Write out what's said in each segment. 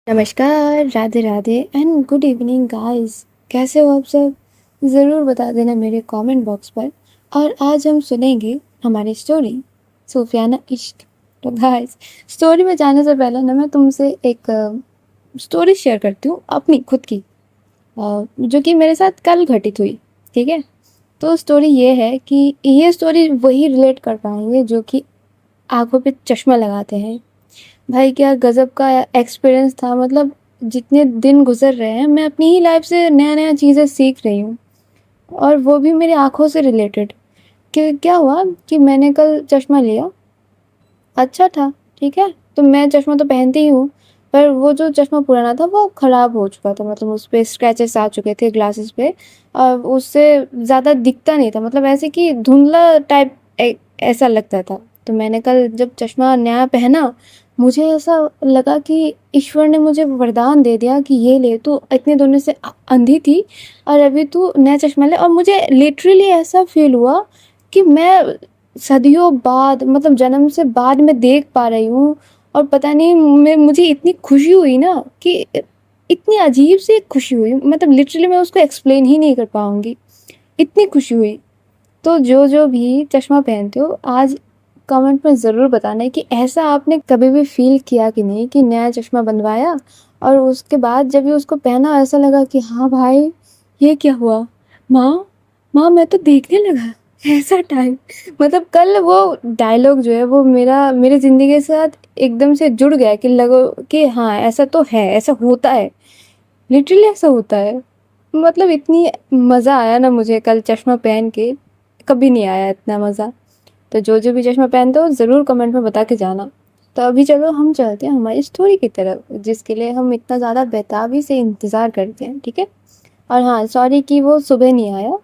नमस्कार, Radhe Radhe and good evening guys. कैसे हो आप सब? ज़रूर बता देना मेरे कमेंट बॉक्स पर। और आज हम सुनेंगे हमारी स्टोरी सूफियाना इश्क। तो गाइस, स्टोरी में जाने से पहले ना मैं तुमसे एक स्टोरी शेयर करती हूँ अपनी खुद की, जो कि मेरे साथ कल घटित हुई। ठीक है, तो स्टोरी ये है कि ये स्टोरी वही रिलेट कर पाएंगे जो कि आंखों पे चश्मा लगाते हैं। भाई क्या गज़ब का एक्सपीरियंस था। मतलब जितने दिन गुजर रहे हैं मैं अपनी ही लाइफ से नया नया चीज़ें सीख रही हूँ, और वो भी मेरी आंखों से रिलेटेड। कि क्या हुआ कि मैंने कल चश्मा लिया, अच्छा था, ठीक है, तो मैं चश्मा तो पहनती ही हूँ, पर वो जो चश्मा पुराना था वो ख़राब हो चुका था। मतलब उस पे स्क्रैचेस आ चुके थे ग्लासेस पे, और उससे ज़्यादा दिखता नहीं था, मतलब ऐसे कि धुंधला टाइप ऐसा लगता था। तो मैंने कल जब चश्मा नया पहना, मुझे ऐसा लगा कि ईश्वर ने मुझे वरदान दे दिया कि ये ले, तू इतने दिनों से अंधी थी और अभी तू नया चश्मा ले। और मुझे लिटरली ऐसा फील हुआ कि मैं सदियों बाद, मतलब जन्म से बाद में देख पा रही हूँ। और पता नहीं मुझे इतनी खुशी हुई ना कि इतनी अजीब सी एक खुशी हुई, मतलब लिटरली मैं उसको एक्सप्लेन ही नहीं कर पाऊंगी, इतनी खुशी हुई। तो जो जो भी चश्मा पहनते हो आज कमेंट में ज़रूर बताना है कि ऐसा आपने कभी भी फील किया कि नहीं, कि नया चश्मा बनवाया और उसके बाद जब भी उसको पहना ऐसा लगा कि हाँ भाई, ये क्या हुआ, माँ, माँ मैं तो देखने लगा, ऐसा टाइम। मतलब कल वो डायलॉग जो है वो मेरी ज़िंदगी के साथ एकदम से जुड़ गया कि लगो कि हाँ ऐसा तो है, ऐसा होता है, लिटरली ऐसा होता है। मतलब इतनी मज़ा आया ना मुझे कल चश्मा पहन के, कभी नहीं आया इतना मज़ा। तो जो जो भी चश्मा पहनते हो ज़रूर कमेंट में बता के जाना। तो अभी चलो हम चलते हैं हमारी स्टोरी की तरफ, जिसके लिए हम इतना ज़्यादा बेताबी से इंतज़ार करते हैं। ठीक है, और हाँ सॉरी कि वो सुबह नहीं आया,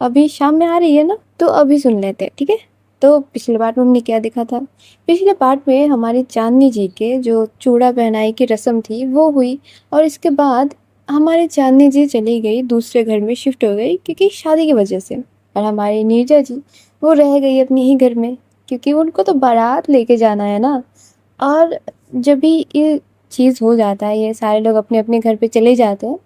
अभी शाम में आ रही है ना, तो अभी सुन लेते हैं। ठीक है, तो पिछले पार्ट में हमने क्या देखा था? पिछले पार्ट में हमारी चांदनी जी के जो चूड़ा पहनाई की रस्म थी वो हुई, और इसके बाद हमारी चांदनी जी चली गई, दूसरे घर में शिफ्ट हो गई क्योंकि शादी की वजह से। और हमारी नीरजा जी वो रह गई अपने ही घर में, क्योंकि उनको तो बारात लेके जाना है ना। और जब भी ये चीज़ हो जाता है, ये सारे लोग अपने अपने घर पे चले जाते हैं,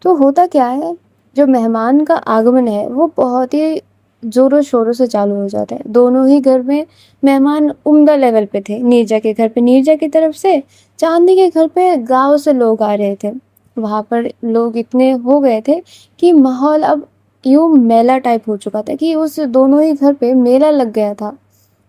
तो होता क्या है, जो मेहमान का आगमन है वो बहुत ही ज़ोरों शोरों से चालू हो जाता है। दोनों ही घर में मेहमान उम्दा लेवल पे थे। नीरजा के घर पे नीरजा की तरफ से, चांदनी के घर पे गांव से लोग आ रहे थे। वहाँ पर लोग इतने हो गए थे कि माहौल अब यूं मेला टाइप हो चुका था, कि उस दोनों ही घर पे मेला लग गया था।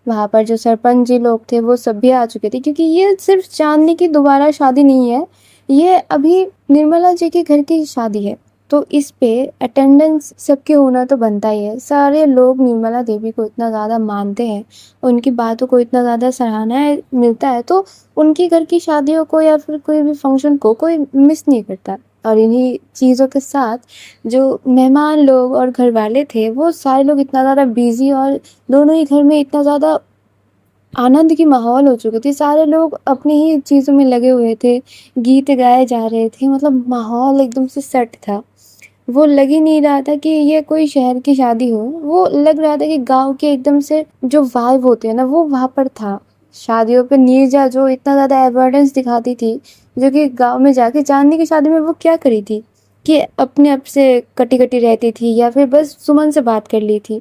वहाँ पर जो सरपंच जी लोग थे वो सब भी आ चुके थे, क्योंकि ये सिर्फ चांदनी की दोबारा शादी नहीं है, ये अभी निर्मला जी के घर की शादी है। तो इस पे अटेंडेंस सबके होना तो बनता ही है। सारे लोग निर्मला देवी को इतना ज़्यादा मानते हैं, उनकी बातों को इतना ज़्यादा सराहना मिलता है, तो उनकी घर की शादियों को या फिर कोई भी फंक्शन को कोई मिस नहीं करता। और इन्हीं चीज़ों के साथ जो मेहमान लोग और घर वाले थे वो सारे लोग इतना ज़्यादा बिजी, और दोनों ही घर में इतना ज़्यादा आनंद की माहौल हो चुकी थी। सारे लोग अपनी ही चीज़ों में लगे हुए थे, गीत गाए जा रहे थे, मतलब माहौल एकदम से सेट था। वो लग ही नहीं रहा था कि ये कोई शहर की शादी हो, वो लग रहा था कि गांव के एकदम से जो वाइब होते हैं ना वो वहाँ पर था। शादियों पे नीरजा जो इतना ज़्यादा एवर्डेंस दिखाती थी, जो कि गांव में जाके चांदनी की शादी में वो क्या करी थी, कि अपने आप से कटी कटी रहती थी या फिर बस सुमन से बात कर ली थी।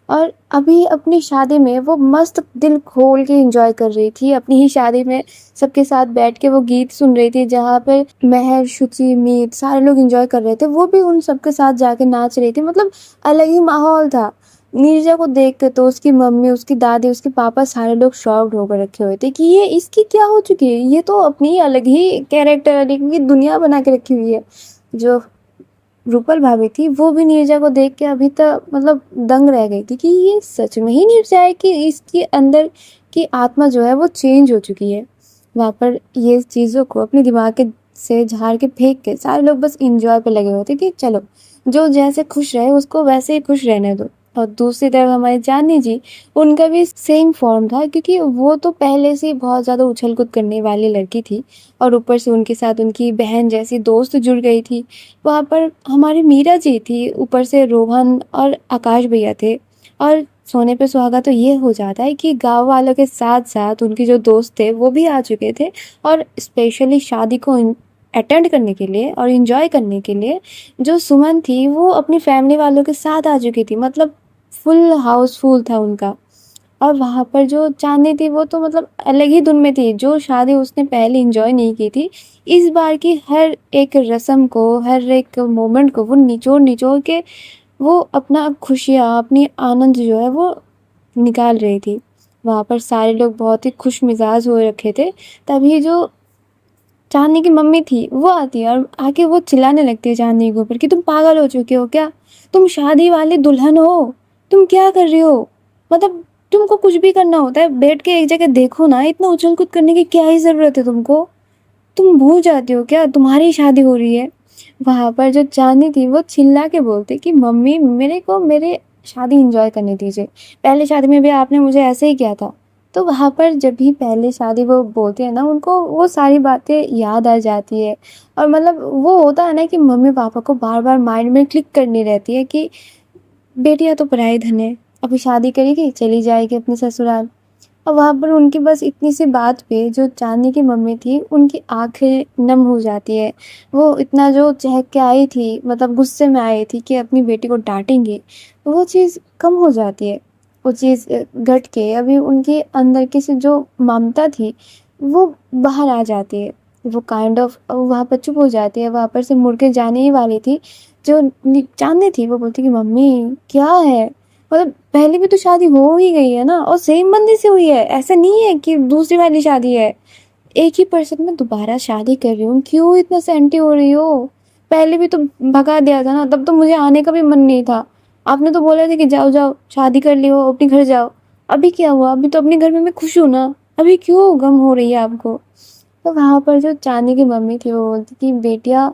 और अभी अपनी शादी में वो मस्त दिल खोल के एंजॉय कर रही थी, अपनी ही शादी में सबके साथ बैठ के वो गीत सुन रही थी, जहाँ पे महर, शुचि, मीत सारे लोग एंजॉय कर रहे थे, वो भी उन सबके साथ जाके नाच रही थी। मतलब अलग ही माहौल था। नीरजा को देख के तो उसकी मम्मी, उसकी दादी, उसके पापा सारे लोग शॉक्ड होकर रखे हुए थे कि ये इसकी क्या हो चुकी है, ये तो अपनी अलग ही कैरेक्टर, अलग ही दुनिया बना के रखी हुई है। जो रूपल भाभी थी वो भी नीरजा को देख के अभी तक मतलब दंग रह गई थी कि ये सच में ही नीरजा है, कि इसके अंदर की आत्मा जो है वो चेंज हो चुकी है। वहाँ पर ये चीज़ों को अपने दिमाग के से झाड़ के फेंक के सारे लोग बस इंजॉय पे लगे हुए थे कि चलो जो जैसे खुश रहे उसको वैसे ही खुश रहने दो। और दूसरी तरफ हमारी चांदनी जी, उनका भी सेम फॉर्म था, क्योंकि वो तो पहले से ही बहुत ज़्यादा उछल कूद करने वाली लड़की थी, और ऊपर से उनके साथ उनकी बहन जैसी दोस्त जुड़ गई थी। वहाँ पर हमारी मीरा जी थी, ऊपर से रोहन और आकाश भैया थे। और सोने पे सुहागा तो ये हो जाता है कि गाँव वालों के साथ-साथ उनके जो दोस्त थे वो भी आ चुके थे और स्पेशली शादी को अटेंड करने के लिए और एन्जॉय करने के लिए जो सुमन थी वो अपनी फैमिली वालों के साथ आ चुकी थी। मतलब फुल हाउसफुल था उनका। और वहाँ पर जो चाँदनी थी वो तो मतलब अलग ही धुन में थी, जो शादी उसने पहले एन्जॉय नहीं की थी, इस बार की हर एक रस्म को, हर एक मोमेंट को वो निचोड़-निचोड़ के वो अपना खुशियाँ, अपनी आनंद जो है वो निकाल रही थी। वहाँ पर सारे लोग बहुत ही खुशमिज़ाज हो रखे थे, तभी जो चाँदनी की मम्मी थी, वो आती है और आके वो चिल्लाने लगती है चाँदनी के ऊपर कि तुम पागल हो चुके हो क्या? तुम शादी वाली दुल्हन हो, तुम क्या कर रही हो? मतलब तुमको कुछ भी करना होता है, बैठ के एक जगह देखो ना, इतना उछल-कूद करने की क्या ही ज़रूरत है तुमको? तुम भूल जाती हो क्या? तुम्हारी शादी हो रही है। वहाँ पर जो चाँदनी थी वो चिल्ला के बोलती कि मम्मी मेरे को मेरे शादी एन्जॉय करने दीजिए। पहले शादी में भी आपने मुझे ऐसे ही किया था। तो वहाँ पर जब भी पहले शादी वो बोलते हैं ना उनको वो सारी बातें याद आ जाती है। और मतलब वो होता है ना कि मम्मी-पापा को बार-बार माइंड में क्लिक करनी रहती है कि बेटियाँ तो पराई धन है। अभी शादी करेगी, चली जाएगी अपने ससुराल। और वहाँ पर उनकी बस इतनी सी बात पे जो चाँदनी की मम्मी थी, उनकी आँखें नम हो जाती है। वो इतना जो चहक के आई थी, मतलब गुस्से में आई थी कि अपनी बेटी को डाँटेंगे, वो चीज़ कम हो जाती है। वो चीज़ घट के अभी उनके अंदर की सी जो ममता थी, वो बाहर आ जाती है। वो काइंड ऑफ वहाँ पर चुप हो जाती है, वहाँ पर से मुड़ के जाने ही वाली थी। जो चाँदनी थी, वो बोलती कि मम्मी क्या है? मतलब पहले भी तो शादी हो ही गई है ना और सेम बंदे से हुई है। ऐसा नहीं है कि दूसरी वाली शादी है। एक ही पर्सन में दोबारा शादी कर रही हूँ, क्यों इतना सेंटी हो रही हो? पहले भी तो भगा दिया था ना, तब तो मुझे आने का भी मन नहीं था। आपने तो बोला था कि जाओ-जाओ शादी कर ली हो, अपने घर जाओ। अभी क्या हुआ? अभी तो अपने घर में मैं खुश हूँ ना, अभी क्यों गम हो रही है आपको? तो वहाँ पर जो चाँदनी की मम्मी थी वो बोलती कि बेटियाँ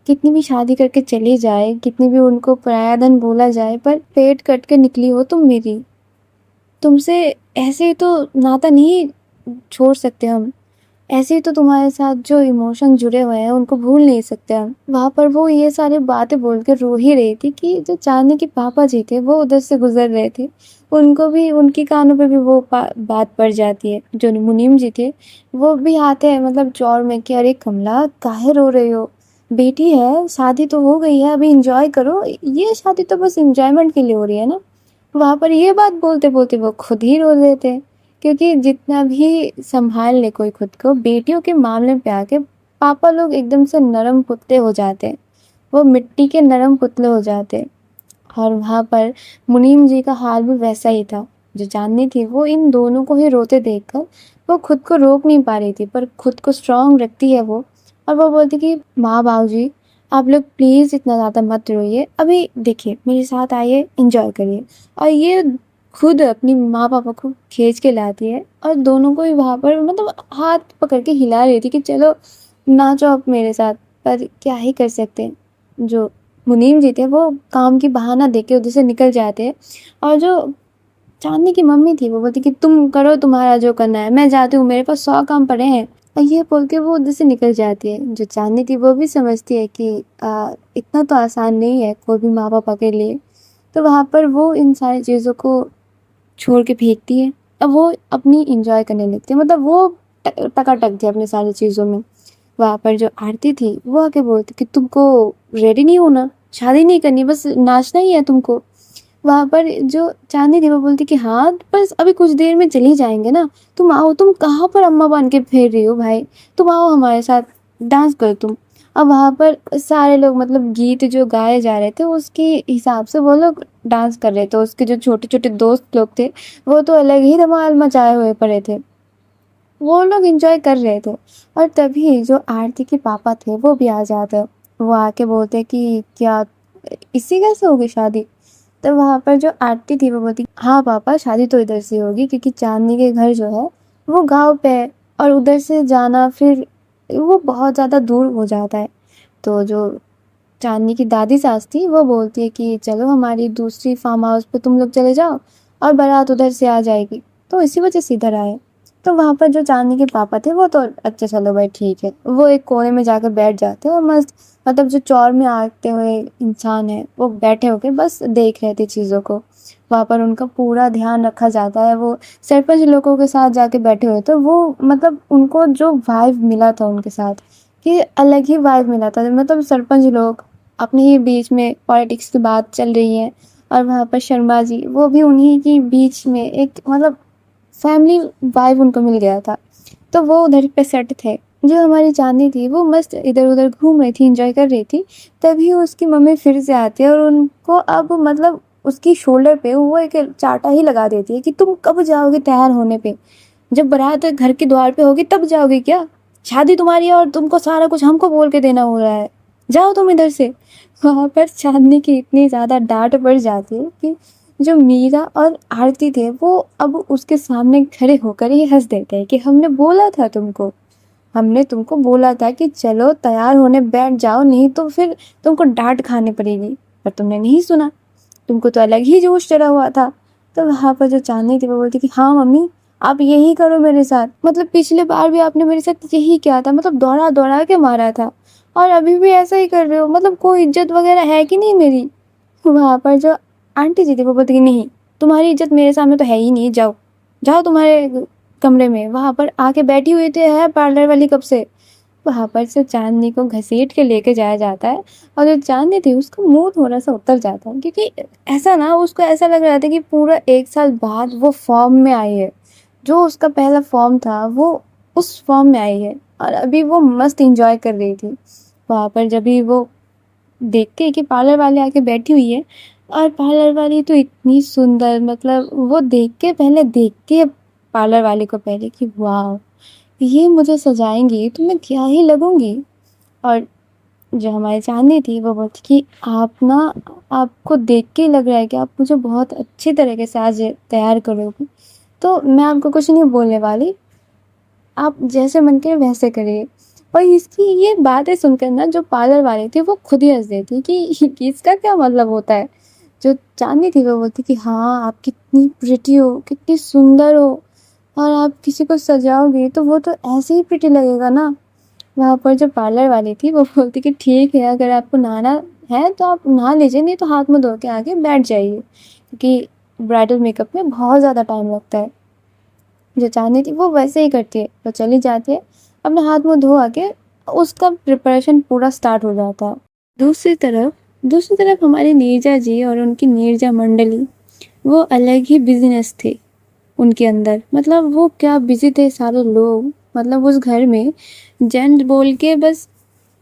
कितनी भी शादी करके चली जाए, कितनी भी उनको पराया धन बोला जाए, पर पेट कट के निकली हो तुम मेरी। तुमसे ऐसे ही तो नाता नहीं छोड़ सकते हम। ऐसे ही तो तुम्हारे साथ जो इमोशन जुड़े हुए हैं उनको भूल नहीं सकते हम। वहाँ पर वो ये सारी बातें बोल के रो ही रही थी कि जो चाँदनी के पापा जी थे वो उधर से गुज़र रहे थे। उनको भी उनके कानों पे भी वो बात पड़ जाती है। जो मुनीम जी थे वो भी आते हैं मतलब चौड़ में कि अरे कमला काहे रो रही हो? बेटी है, शादी तो हो गई है, अभी एन्जॉय करो। ये शादी तो बस एन्जॉयमेंट के लिए हो रही है ना। वहाँ पर ये बात बोलते-बोलते वो खुद ही रो देते हैं। क्योंकि जितना भी सँभाल ले कोई खुद को, बेटियों के मामले पे आके पापा लोग एकदम से नरम पुतले हो जाते हैं। वो मिट्टी के नरम पुतले हो जाते हैं। और वहाँ पर मुनीम जी का हाल भी वैसा ही था। जो चाँदनी थी वो इन दोनों को ही रोते देखकर वो खुद को रोक नहीं पा रही थी, पर खुद को स्ट्रॉन्ग रखती है वो। और वो बोलती कि माँ बाबूजी आप लोग प्लीज़ इतना ज़्यादा मत रोइए। अभी देखिए मेरे साथ आइए, एन्जॉय करिए। और ये खुद अपनी माँ पापा को खींच के लाती है और दोनों को ही वहाँ पर मतलब हाथ पकड़ के हिला रही थी कि चलो नाचो आप मेरे साथ। पर क्या ही कर सकते हैं। जो मुनीम जी थे वो काम की बहाना देके उधर से निकल जाते हैं। और जो चाँदनी की मम्मी थी वो बोलती कि तुम करो तुम्हारा जो करना है, मैं जाती हूँ, मेरे पास 100 काम पड़े हैं। और ये बोल के वो उधर से निकल जाती है। जो चाँदनी थी वो भी समझती है कि इतना तो आसान नहीं है कोई भी माँ पापा के लिए। तो वहाँ पर वो इन सारी चीज़ों को छोड़ के फेंकती है। अब वो अपनी एन्जॉय करने लगती है, मतलब वो टकाटक थी अपनी सारी चीज़ों में। वहाँ पर जो आरती थी वो आके बोलती कि तुमको रेडी नहीं होना, शादी नहीं करनी, बस नाचना ही है तुमको। वहाँ पर जो चाँदनी थी वो बोलती कि हाँ बस अभी कुछ देर में चले जाएंगे ना, तुम आओ। तुम कहाँ पर अम्मा बन के फिर रही हो भाई, तुम आओ हमारे साथ, डांस करो तुम। अब वहाँ पर सारे लोग मतलब गीत जो गाए जा रहे थे उसके हिसाब से वो लोग डांस कर रहे थे। उसके जो छोटे छोटे दोस्त लोग थे वो तो अलग ही धमाल मचाए हुए पड़े थे, वो लोग एंजॉय कर रहे थे। और तभी जो आरती के पापा थे वो भी आ जाते हैं। वो आके बोलते कि क्या इससे कैसे होगी शादी? तो वहाँ पर जो आरती थी वो बोलती हाँ पापा शादी तो इधर से होगी, क्योंकि चांदनी के घर जो है वो गांव पे है और उधर से जाना फिर वो बहुत ज़्यादा दूर हो जाता है। तो जो चांदनी की दादी सास थी वो बोलती है कि चलो हमारी दूसरी फार्म हाउस पे तुम लोग चले जाओ और बारात उधर से आ जाएगी। तो इसी वजह से इधर आए। तो वहाँ पर जो चांदनी के पापा थे वो तो अच्छा चलो भाई ठीक है, वो एक कोने में जाकर बैठ जाते हैं और मस्त मतलब जो चौर में आते हुए इंसान है वो बैठे होके बस देख रहे थे चीज़ों को। वहाँ पर उनका पूरा ध्यान रखा जाता है। वो सरपंच लोगों के साथ जाके बैठे हुए थे, वो मतलब उनको जो वाइब मिला था उनके साथ, कि अलग ही वाइब मिला था। मतलब सरपंच लोग अपने ही बीच में पॉलिटिक्स की बात चल रही है, और वहाँ पर शर्मा जी वो भी उन्हीं की बीच में एक मतलब फैमिली वाइब उनको मिल गया था। तो वो उधर पे सेट थे। जो हमारी चांदनी थी वो मस्त इधर उधर घूम रही थी, इंजॉय कर रही थी। तभी उसकी मम्मी फिर से आती है और उनको अब मतलब उसकी शोल्डर पे वो एक चाटा ही लगा देती है कि तुम कब जाओगे तैयार होने पे? जब बारात घर के द्वार पे होगी तब जाओगे क्या? शादी तुम्हारी है और तुमको सारा कुछ हमको बोल के देना हो रहा है, जाओ तुम इधर से। वहाँ पर चांदनी की इतनी ज़्यादा डांट पड़ जाती है कि जो मीरा और आरती थे वो अब उसके सामने खड़े होकर ही हंस देते हैं कि हमने बोला था तुमको, हमने तुमको बोला था कि चलो तैयार होने बैठ जाओ, नहीं तो फिर तुमको डांट खानी पड़ेगी, पर तुमने नहीं सुना, तुमको तो अलग ही जोश चढ़ा हुआ था। तो वहाँ पर जो चांदनी थी वो बोलती कि हाँ मम्मी, आप यही करो मेरे साथ, मतलब पिछले बार भी आपने मेरे साथ यही किया था, मतलब दौड़ा दौड़ा के मारा था, और अभी भी ऐसा ही कर रहे हो, मतलब कोई इज्जत वगैरह है कि नहीं मेरी? वहाँ पर जो आंटी जी थी वो बोलती कि नहीं, तुम्हारी इज्जत मेरे सामने तो है ही नहीं, जाओ जाओ तुम्हारे कमरे में, वहाँ पर आके बैठी हुई थी है पार्लर वाली कब से। वहाँ पर से चांदनी को घसीट के लेके जाया जाता है, और जो चांदनी थी उसका मुंह थोड़ा सा उतर जाता है, क्योंकि ऐसा ना उसको ऐसा लग रहा था कि पूरा 1 साल बाद वो फॉर्म में आई है, जो उसका पहला फॉर्म था वो उस फॉर्म में आई है, और अभी वो मस्त इंजॉय कर रही थी। वहाँ पर जब भी वो देखते हैं कि पार्लर वाले आके बैठी हुई है, और पार्लर वाली तो इतनी सुंदर, मतलब वो देख के पहले देखती है पार्लर वाले को पहले कि वाह, ये मुझे सजाएंगी तो मैं क्या ही लगूंगी। और जो हमारी चांदनी थी वो बोलती कि आप ना, आपको देख के ही लग रहा है कि आप मुझे बहुत अच्छी तरीके से आज तैयार करोगी, तो मैं आपको कुछ नहीं बोलने वाली, आप जैसे मन करे वैसे करिए। और इसकी ये बातें सुनकर ना जो पार्लर वाले थे वो खुद ही हंस देती कि इसका क्या मतलब होता है। जो चांदनी थी वो बोलती कि हाँ, आप कितनी प्रिटी हो, कितनी सुंदर हो, और आप किसी को सजाओगे तो वो तो ऐसे ही प्रिटी लगेगा ना। वहाँ पर जो पार्लर वाली थी वो बोलती कि ठीक है, अगर आपको नहाना है तो आप नहा लीजिए, नहीं तो हाथ मुँह धो के आके बैठ जाइए, क्योंकि ब्राइडल मेकअप में बहुत ज़्यादा टाइम लगता है। जो चांदनी थी वो वैसे ही करती है, वो चली जाती है, अपने हाथ मुँह धो आके उसका प्रिपरेशन पूरा स्टार्ट हो जाता है। दूसरी तरफ हमारी नीरजा जी और उनकी नीरजा मंडली, वो अलग ही बिजनेस थे उनके अंदर, मतलब वो क्या बिजी थे सारे लोग, मतलब उस घर में जेंट्स बोल के बस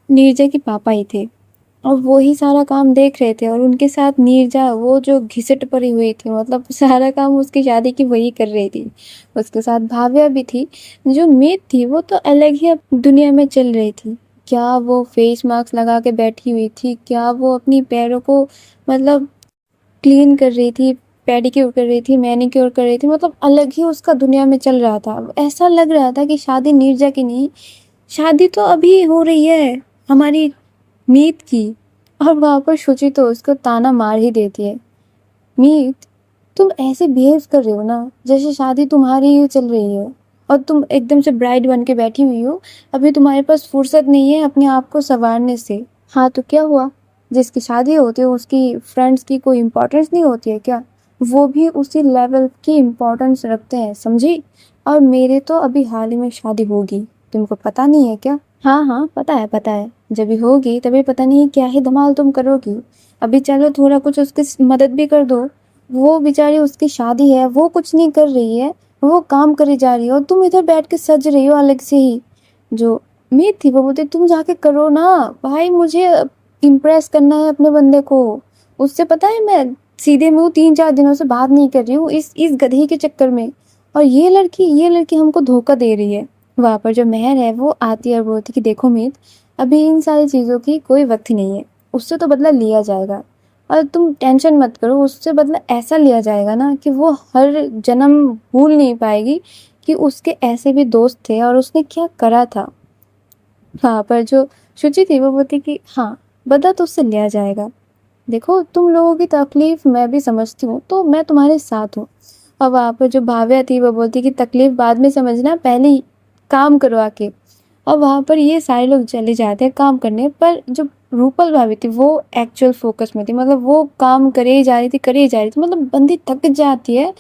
नीरजा के पापा ही थे, और वो ही सारा काम देख रहे थे, और उनके साथ नीरजा वो जो घिसट पड़ी हुई थी, मतलब सारा काम उसकी शादी की वही कर रही थी। उसके साथ भाव्या भी थी। जो मीत थी वो तो अलग ही दुनिया में चल रही थी। क्या वो फेस मास्क लगा के बैठी हुई थी, क्या वो अपनी पैरों को मतलब क्लीन कर रही थी, पेडिक्योर कर रही थी, मैनिक्योर कर रही थी, मतलब अलग ही उसका दुनिया में चल रहा था। ऐसा लग रहा था कि शादी नीरजा की नहीं, शादी तो अभी हो रही है हमारी मीत की। और वहाँ पर शुचि तो उसको ताना मार ही देती है, मीत तुम ऐसे बिहेव कर रहे हो ना जैसे शादी तुम्हारी ही चल रही है, और तुम एकदम से ब्राइड बन के बैठी हुई हो, अभी तुम्हारे पास फुर्सत नहीं है अपने आप को संवारने से। हाँ तो क्या हुआ, जिसकी शादी होती है उसकी फ्रेंड्स की कोई इम्पोर्टेंस नहीं होती है क्या? वो भी उसी लेवल की इम्पोर्टेंस रखते हैं, समझी? और मेरे तो अभी हाल ही में शादी होगी, तुमको पता नहीं है क्या? हाँ हाँ पता है पता है, जब भी होगी तभी पता नहीं क्या ही धमाल तुम करोगी। अभी चलो थोड़ा कुछ उसकी मदद भी कर दो, वो बेचारी उसकी शादी है, वो कुछ नहीं कर रही है, वो काम करे जा रही है, और तुम इधर बैठ के सज रही हो अलग से ही। जो मीत थी वो बोलती तुम जाके करो ना भाई, मुझे इम्प्रेस करना है अपने बंदे को, उससे पता है मैं सीधे मुंह 3-4 दिनों से बात नहीं कर रही हूँ इस गधी के चक्कर में, और ये लड़की हमको धोखा दे रही है। वहाँ पर जो मेहर है वो आती है और बोलती कि देखो मीत, अभी इन सारी चीज़ों की कोई वक्त ही नहीं है, उससे तो बदला लिया जाएगा, और तुम टेंशन मत करो, उससे बदला ऐसा लिया जाएगा ना कि वो हर जन्म भूल नहीं पाएगी कि उसके ऐसे भी दोस्त थे और उसने क्या करा था। वहाँ पर जो शुचि थी वो बोलती कि हाँ, बदला तो उससे लिया जाएगा, देखो तुम लोगों की तकलीफ मैं भी समझती हूँ, तो मैं तुम्हारे साथ हूँ। और वहाँ पर जो भाव्या थी वो बोलती कि तकलीफ बाद में समझना, पहले ही काम करो आके। और वहाँ पर ये सारे लोग चले जाते हैं काम करने, पर जो रूपल भाभी थी वो एक्चुअल फोकस में थी, मतलब वो काम करे ही जा रही थी, करे ही जा रही थी, मतलब बंदी थक जाती है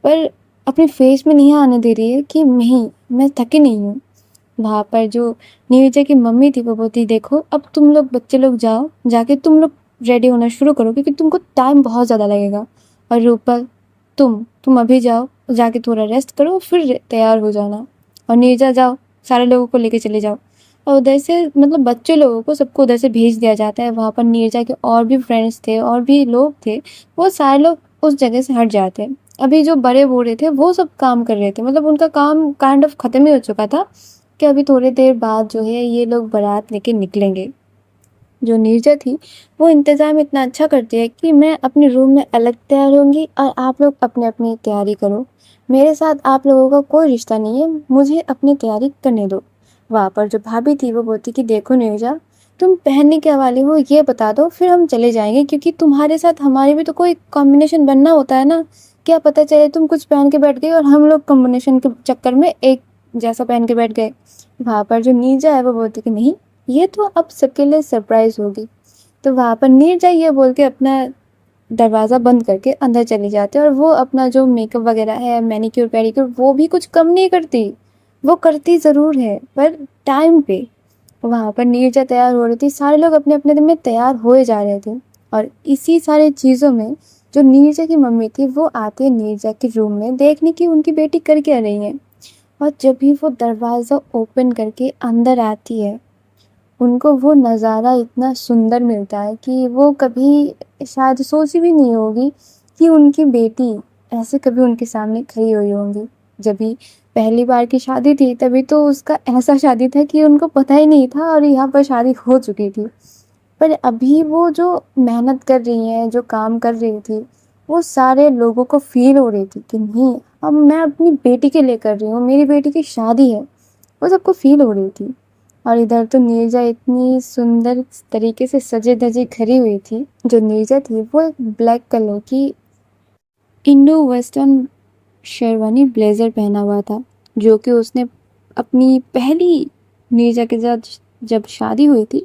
पर अपने फेस में नहीं आने दे रही है कि नहीं मैं थकी नहीं हूँ। वहाँ पर जो नीरजा की मम्मी थी वो बोलती, देखो अब तुम लोग बच्चे लोग जाओ, जाके तुम लोग रेडी होना शुरू करो क्योंकि तुमको टाइम बहुत ज़्यादा लगेगा। और रूपल तुम अभी जाओ, जाके थोड़ा रेस्ट करो फिर तैयार हो जाना। और नीरजा जाओ, सारे लोगों को लेके चले जाओ। और उधर से मतलब बच्चे लोगों को सबको उधर से भेज दिया जाता है। वहाँ पर नीरजा के और भी फ्रेंड्स थे और भी लोग थे, वो सारे लोग उस जगह से हट जाते हैं। अभी जो बड़े बूढ़े थे वो सब काम कर रहे थे, मतलब उनका काम काइंड ऑफ खत्म ही हो चुका था कि अभी थोड़ी देर बाद जो है ये लोग बारात लेके निकलेंगे। जो नीरजा थी वो इंतज़ाम इतना अच्छा करती है कि मैं अपने रूम में अलग तैयार होंगी और आप लोग अपनी अपनी तैयारी करो, मेरे साथ आप लोगों का कोई रिश्ता नहीं है, मुझे अपनी तैयारी करने दो। वहाँ पर जो भाभी थी वो बोलती कि देखो नीरजा, तुम पहनने क्या वाली हो ये बता दो फिर हम चले जाएंगे, क्योंकि तुम्हारे साथ हमारे भी तो कोई कॉम्बिनेशन बनना होता है ना। क्या पता चले तुम कुछ पहन के बैठ गई और हम लोग कॉम्बिनेशन के चक्कर में एक जैसा पहन के बैठ गए। वहाँ पर जो नीरजा है वो बोलती कि नहीं, ये तो अब सबके लिए सरप्राइज होगी। तो वहाँ पर नीरजा ये बोल के अपना दरवाज़ा बंद करके अंदर चली जाती है और वो अपना जो मेकअप वगैरह है, मैनिक्योर पेडिक्योर, वो भी कुछ कम नहीं करती। वो करती ज़रूर है पर टाइम पे। वहाँ पर नीरजा तैयार हो रही थी, सारे लोग अपने अपने दिन में तैयार हुए जा रहे थे। और इसी सारे चीज़ों में जो नीरजा की मम्मी थी वो आती है नीरजा के रूम में देखने की उनकी बेटी कर क्या रही है। और जब भी वो दरवाज़ा ओपन करके अंदर आती है, उनको वो नज़ारा इतना सुंदर मिलता है कि वो कभी शायद सोची भी नहीं होगी कि उनकी बेटी ऐसे कभी उनके सामने खड़ी हुई होंगी। जब भी पहली बार की शादी थी तभी तो उसका ऐसा शादी था कि उनको पता ही नहीं था और यहाँ पर शादी हो चुकी थी। पर अभी वो जो मेहनत कर रही हैं, जो काम कर रही थी, वो सारे लोगों को फ़ील हो रही थी कि नहीं, अब मैं अपनी बेटी के लिए कर रही हूँ, मेरी बेटी की शादी है। वो सबको फ़ील हो रही थी। और इधर तो नीरजा इतनी सुंदर तरीके से सजे धजी खड़ी हुई थी। जो नीरजा थी वो एक ब्लैक कलर की इंडो वेस्टर्न शेरवानी ब्लेज़र पहना हुआ था, जो कि उसने अपनी पहली नीरजा के साथ जब शादी हुई थी,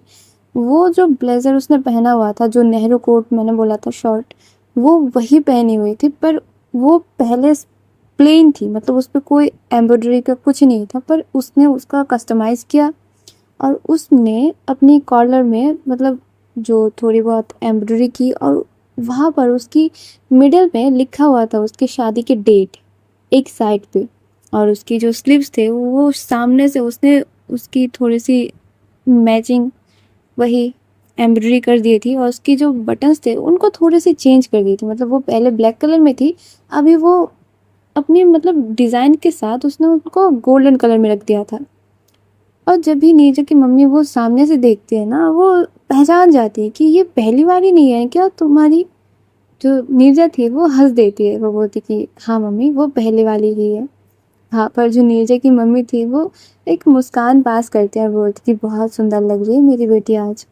वो जो ब्लेज़र उसने पहना हुआ था, जो नेहरू कोट मैंने बोला था शॉर्ट, वो वही पहनी हुई थी। पर वो पहले प्लेन थी, मतलब उस पर कोई एम्ब्रॉयडरी का कुछ नहीं था, पर उसने उसका कस्टमाइज़ किया और उसने अपनी कॉलर में मतलब जो थोड़ी बहुत एम्ब्रॉयडरी की और वहाँ पर उसकी मिडल में लिखा हुआ था उसकी शादी की डेट एक साइड पे। और उसकी जो स्लीव्स थे वो सामने से उसने उसकी थोड़ी सी मैचिंग वही एम्ब्रॉयडरी कर दी थी और उसकी जो बटन्स थे उनको थोड़े से चेंज कर दी थी। मतलब वो पहले ब्लैक कलर में थी, अभी वो अपनी मतलब डिज़ाइन के साथ उसने उनको गोल्डन कलर में रख दिया था। और जब भी नीरजा की मम्मी वो सामने से देखती है ना, वो पहचान जाती है कि ये पहली बार ही नहीं है क्या तुम्हारी। जो नीरजा थी वो हंस देती है, वो बोलती कि हाँ मम्मी वो पहले वाली ही है। हाँ, पर जो नीरजा की मम्मी थी वो एक मुस्कान पास करती है और बोलती कि बहुत सुंदर लग रही है मेरी बेटी आज।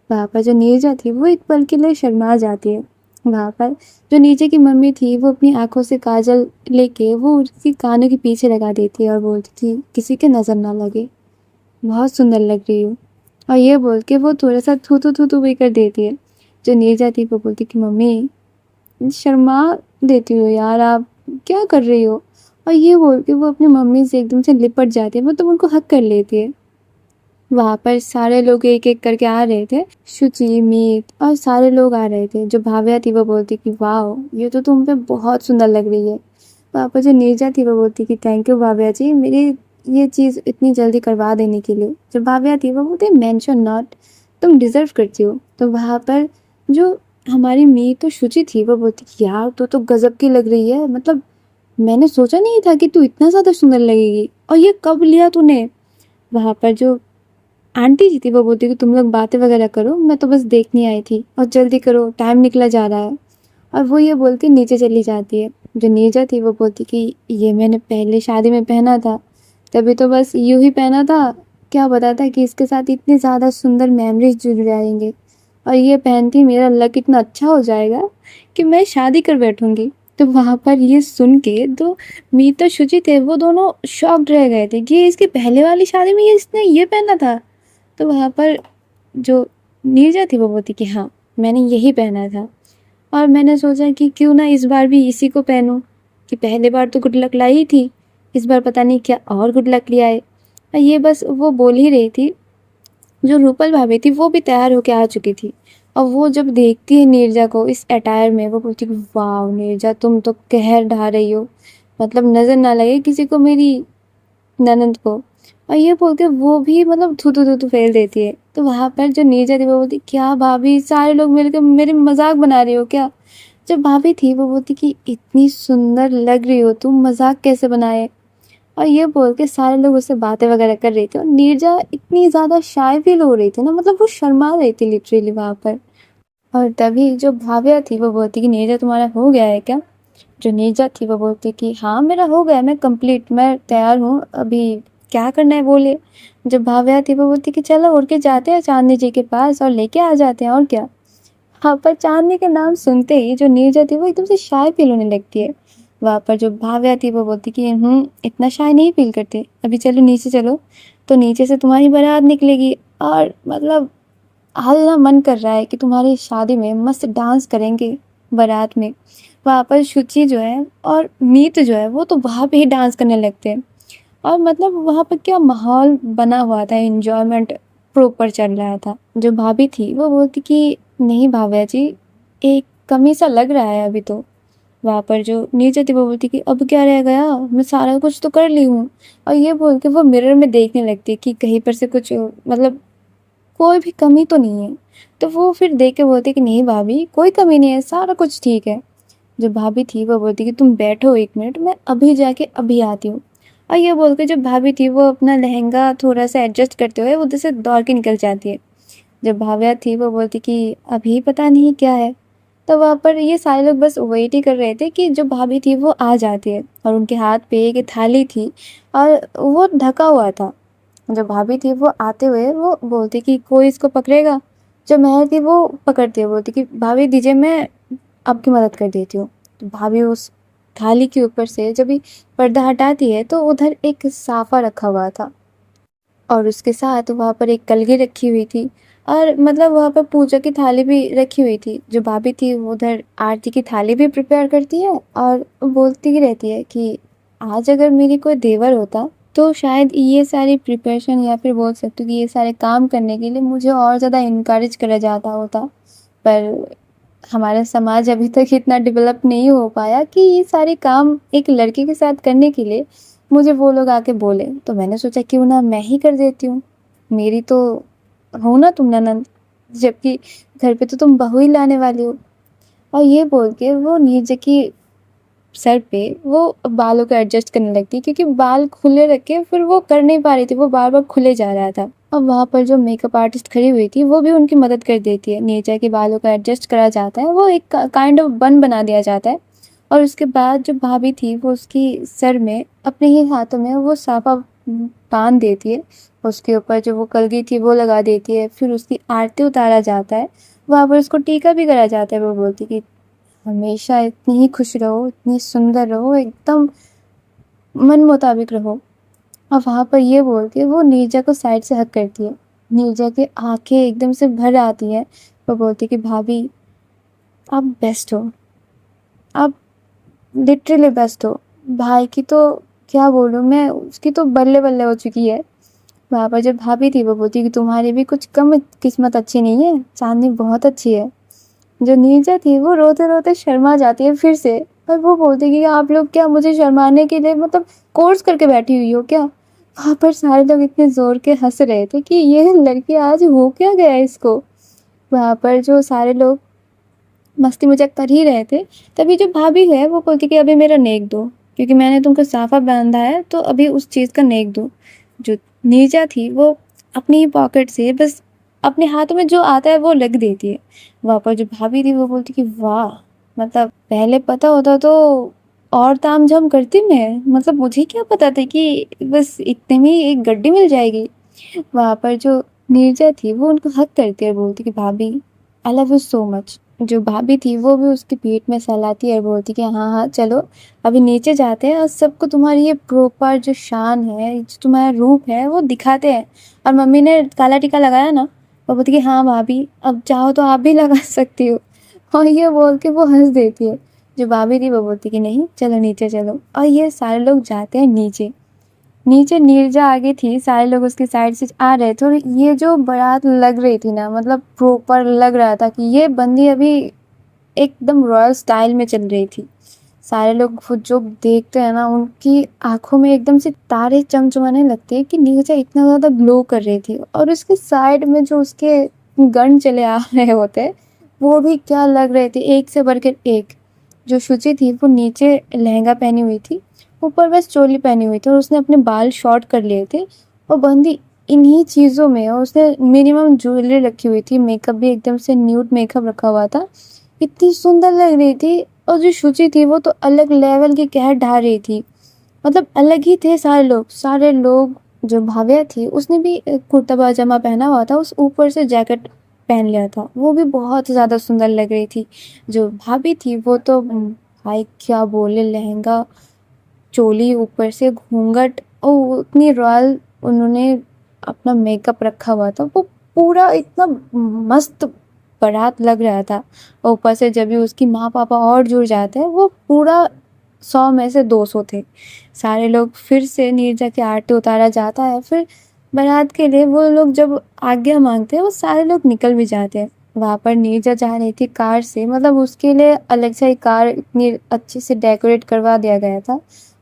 वहाँ पर जो नीरजा थी वो एक पल के लिए शर्मा जाती है। वहाँ पर जो नीरजा की मम्मी थी वो अपनी आंखों से काजल लेके वो उसकी कानों के पीछे लगा देती है और बोलती थी किसी के नज़र ना लगे, बहुत सुंदर लग रही हो। और ये बोल के वो थोड़ा सा थू थू भी कर देती है। जो नीरजा थी वो बोलती कि मम्मी शर्मा देती हो यार, आप क्या कर रही हो। और ये बोल के वो अपनी मम्मी से एकदम से लिपट जाती है, मतलब उनको हक कर लेती है। वहाँ पर सारे लोग एक एक करके आ रहे थे, शुचि मीत और सारे लोग आ रहे थे। जो भाव्या थी वो बोलती कि वाह ये तो तुम पे बहुत सुंदर लग रही है। वहाँ पर जो नीरजा थी वो बोलती कि थैंक यू भाव्या जी, मेरी ये चीज़ इतनी जल्दी करवा देने के लिए। जो भाव्या थी वो बोलती मेंशन नॉट, तुम डिज़र्व करती हो। तो वहाँ पर जो हमारी मीत तो शुचि थी वो बोलती कि यार तो गजब की लग रही है, मतलब मैंने सोचा नहीं था कि तू इतना ज़्यादा सुंदर लगेगी, और ये कब लिया तूने। वहाँ पर जो आंटी जी थी वो बोलती कि तुम लोग बातें वगैरह करो, मैं तो बस देखने आई थी और जल्दी करो टाइम निकला जा रहा है। और वो ये बोल के नीचे चली जाती है। जो नीरजा थी वो बोलती कि ये मैंने पहले शादी में पहना था, तभी तो बस यूं ही पहना था, क्या पता था कि इसके साथ इतनी ज़्यादा सुंदर मेमोरीज जुड़ जाएंगे, और ये पहनती मेरा लक इतना अच्छा हो जाएगा कि मैं शादी कर बैठूंगी। तो वहाँ पर ये सुन के तो मीत और शुचि थे, वो दोनों शॉक्ड रह गए थे कि ये इसकी पहले वाली शादी में ये इसने ये पहना था। तो वहाँ पर जो नीरजा थी वो बोलती कि हाँ, मैंने यही पहना था और मैंने सोचा कि क्यों ना इस बार भी इसी को पहनूं, कि पहले बार तो गुड लक लाई ही थी, इस बार पता नहीं क्या और गुड लक लिया है। और ये बस वो बोल ही रही थी, जो रूपल भाभी थी वो भी तैयार होके आ चुकी थी। और वो जब देखती है नीरजा को इस अटायर में, वो बोलती कि वाह नीरजा, तुम तो कहर ढा रही हो, मतलब नजर ना लगे किसी को मेरी ननद को। और ये बोल के वो भी मतलब थू थू थू थू फेल देती है। तो वहाँ पर जो नीरजा थी वो बोलती, क्या भाभी सारे लोग मिलकर मेरे मजाक बना रही हो क्या? जब भाभी थी वो बोलती कि इतनी सुंदर लग रही हो तुम, मजाक कैसे बनाए? और ये बोल के सारे लोग उससे बातें वगैरह कर रहे थे और नीरजा इतनी ज़्यादा शाय फील हो रही थी ना, मतलब वो शर्मा रही थी लिटरली वहाँ पर। और तभी जो भाविया थी वो बोलती कि नीरजा तुम्हारा हो गया है क्या? जो नीरजा थी वो बोलती कि हाँ मेरा हो गया, मैं कंप्लीट, मैं तैयार हूँ, अभी क्या करना है बोले। जब भाविया थी वो बोलती कि चलो उड़ के जाते हैं चांदनी जी के पास और लेके आ जाते हैं और क्या। हाँ, पर चांदनी के नाम सुनते ही जो नीरजा थी वो एकदम से शाय फील होने लगती है। वहाँ पर जो भाव्या थी वो बोलती कि इतना शाय नहीं फील करते, अभी चलो नीचे चलो। तो नीचे से तुम्हारी बारात निकलेगी और मतलब आज ना मन कर रहा है कि तुम्हारी शादी में मस्त डांस करेंगे बारात में। वहाँ पर शुचि जो है और मीत जो है वो तो वहाँ पे ही डांस करने लगते हैं। और मतलब वहाँ पर क्या माहौल बना हुआ था, एंजॉयमेंट प्रॉपर चल रहा था। जो भाभी थी वो बोलती कि नहीं भाभा जी, एक कमी सा लग रहा है अभी तो। वहाँ पर जो नीचे थी वो बोलती कि अब क्या रह गया, मैं सारा कुछ तो कर ली हूँ। और ये बोल के वो मिरर में देखने लगती है कि कहीं पर से कुछ मतलब कोई भी कमी तो नहीं है। तो वो फिर देख के बोलती कि नहीं भाभी, कोई कमी नहीं है, सारा कुछ ठीक है। जो भाभी थी वो बोलती कि तुम बैठो 1 मिनट, मैं अभी जाके अभी आती हूँ। और ये बोल के जो भाभी थी वो अपना लहंगा थोड़ा सा एडजस्ट करते हुए उधर से दौड़ के निकल जाती है। जब भाव्या थी वो बोलती कि अभी पता नहीं क्या है। तो वहाँ पर ये सारे लोग बस वेट ही कर रहे थे कि जो भाभी थी वो आ जाती है, और उनके हाथ पे एक थाली थी और वो ढका हुआ था। जो भाभी थी वो आते हुए वो बोलती कि कोई इसको पकड़ेगा। जो महर थी वो पकड़ती है, बोलती कि भाभी दीजिए, मैं आपकी मदद कर देती हूँ। तो भाभी उस थाली के ऊपर से जब भी पर्दा हटाती है तो उधर एक साफा रखा हुआ था और उसके साथ वहाँ पर एक कलगी रखी हुई थी और मतलब वहाँ पर पूजा की थाली भी रखी हुई थी। जो भाभी थी वो उधर आरती की थाली भी प्रिपेयर करती है और बोलती ही रहती है कि आज अगर मेरी कोई देवर होता तो शायद ये सारी प्रिपरेशन या फिर बोल सकते हो कि ये सारे काम करने के लिए मुझे और ज़्यादा इनकरेज करा जाता होता। पर हमारा समाज अभी तक इतना डेवलप नहीं हो पाया कि ये सारे काम एक लड़के के साथ करने के लिए मुझे वो लोग आके बोले। तो मैंने सोचा क्यों ना मैं ही कर देती हूँ, मेरी तो हो ना तुम ननद, जबकि घर पे तो तुम बहू ही लाने वाली हो। और ये बोल के वो नीचे की सर पे वो बालों को एडजस्ट करने लगती, क्योंकि बाल खुले रखे फिर वो कर नहीं पा रही थी, वो बार बार खुले जा रहा था। और वहाँ पर जो मेकअप आर्टिस्ट खड़ी हुई थी वो भी उनकी मदद कर देती है, नीचे के बालों को एडजस्ट करा जाता है, वो एक काइंड ऑफ बन बना दिया जाता है। और उसके बाद जो भाभी थी वो उसकी सर में अपने ही हाथों में वो साफा बांध देती है, उसके ऊपर जो वो कलगी थी वो लगा देती है, फिर उसकी आरती उतारा जाता है, वहाँ पर उसको टीका भी करा जाता है। वो बोलती कि हमेशा इतनी ही खुश रहो, इतनी सुंदर रहो, एकदम मन मुताबिक रहो। और वहाँ पर ये बोल के वो नीरजा को साइड से हक करती है। नीरजा की आंखें एकदम से भर आती हैं। वो बोलती कि भाभी आप बेस्ट हो, आप लिटरली बेस्ट हो। भाई की तो क्या बोलूँ मैं, उसकी तो बल्ले बल्ले हो चुकी है। वहाँ पर जब भाभी थी वो बोलती कि तुम्हारी भी कुछ कम किस्मत अच्छी नहीं है, चांदनी बहुत अच्छी है। जो नीरजा थी वो रोते रोते शर्मा जाती है फिर से, और वो बोलती कि आप लोग क्या मुझे शर्माने के लिए मतलब कोर्स करके बैठी हुई हो क्या? वहाँ पर सारे लोग इतने जोर के हंस रहे थे कि ये लड़की आज हो क्या गया इसको। वहाँ पर जो सारे लोग मस्ती मजाक कर ही रहे थे, तभी जो भाभी है वो बोलती कि अभी मेरा नेक दो, क्योंकि मैंने तुमको साफा बांधा है तो अभी उस चीज़ का नेक दो। जो नीरजा थी वो अपनी ही पॉकेट से बस अपने हाथों में जो आता है वो रख देती है। वहाँ पर जो भाभी थी वो बोलती कि वाह, मतलब पहले पता होता तो और तामझाम करती मैं, मतलब मुझे क्या पता था कि बस इतने में ही एक गड्डी मिल जाएगी। वहाँ पर जो नीरजा थी वो उनको हक करती है, बोलती कि भाभी I love you so much, जो भाभी थी वो भी उसकी पीठ में सहलाती है और बोलती कि हाँ हाँ चलो अभी नीचे जाते हैं और सबको तुम्हारी ये प्रॉपर जो शान है, जो तुम्हारा रूप है वो दिखाते हैं। और मम्मी ने काला टीका लगाया ना, वो बोलती कि हाँ भाभी अब चाहो तो आप भी लगा सकती हो। और ये बोल के वो हंस देती है। जो भाभी थी वो बोलती कि नहीं चलो नीचे चलो, और ये सारे लोग जाते हैं नीचे। नीचे नीरजा आगे थी, सारे लोग उसकी साइड से आ रहे थे और ये जो बारात लग रही थी ना, मतलब प्रॉपर लग रहा था कि ये बंदी अभी एकदम रॉयल स्टाइल में चल रही थी। सारे लोग वो जो देखते हैं ना, उनकी आंखों में एकदम से तारे चमचमाने लगते हैं कि नीरजा इतना ज़्यादा ग्लो कर रही थी। और उसके साइड में जो उसके गन चले आ रहे होते, वो भी क्या लग रहे थे, एक से बढ़कर एक। जो शुचि थी वो नीचे लहंगा पहनी हुई थी, ऊपर बस चोली पहनी हुई थी और उसने अपने बाल शॉर्ट कर लिए थे। और बंदी इन्हीं चीज़ों में, और उसने मिनिमम ज्वेलरी रखी हुई थी, मेकअप भी एकदम से न्यूड मेकअप रखा हुआ था, इतनी सुंदर लग रही थी। और जो शुचि थी वो तो अलग लेवल की कहर ढा रही थी, मतलब अलग ही थे सारे लोग। सारे लोग, जो भाव्या थी उसने भी कुर्ता पजामा पहना हुआ था, उस ऊपर से जैकेट पहन लिया था, वो भी बहुत ज़्यादा सुंदर लग रही थी। जो भाभी थी वो तो भाई क्या बोले, लहंगा चोली ऊपर से घूंघट और उतनी रॉयल उन्होंने अपना मेकअप रखा हुआ था, वो पूरा इतना मस्त बारात लग रहा था। और ऊपर से जब भी उसकी माँ पापा और जुड़ जाते हैं, वो पूरा 100 में से 200 थे। सारे लोग फिर से नीरजा की आरती उतारा जाता है, फिर बारात के लिए वो लोग जब आज्ञा मांगते हैं वो सारे लोग निकल भी जाते हैं। वहाँ पर नीरजा जा रही थी कार से, मतलब उसके लिए अलग से कार इतनी अच्छे से डेकोरेट करवा दिया गया था।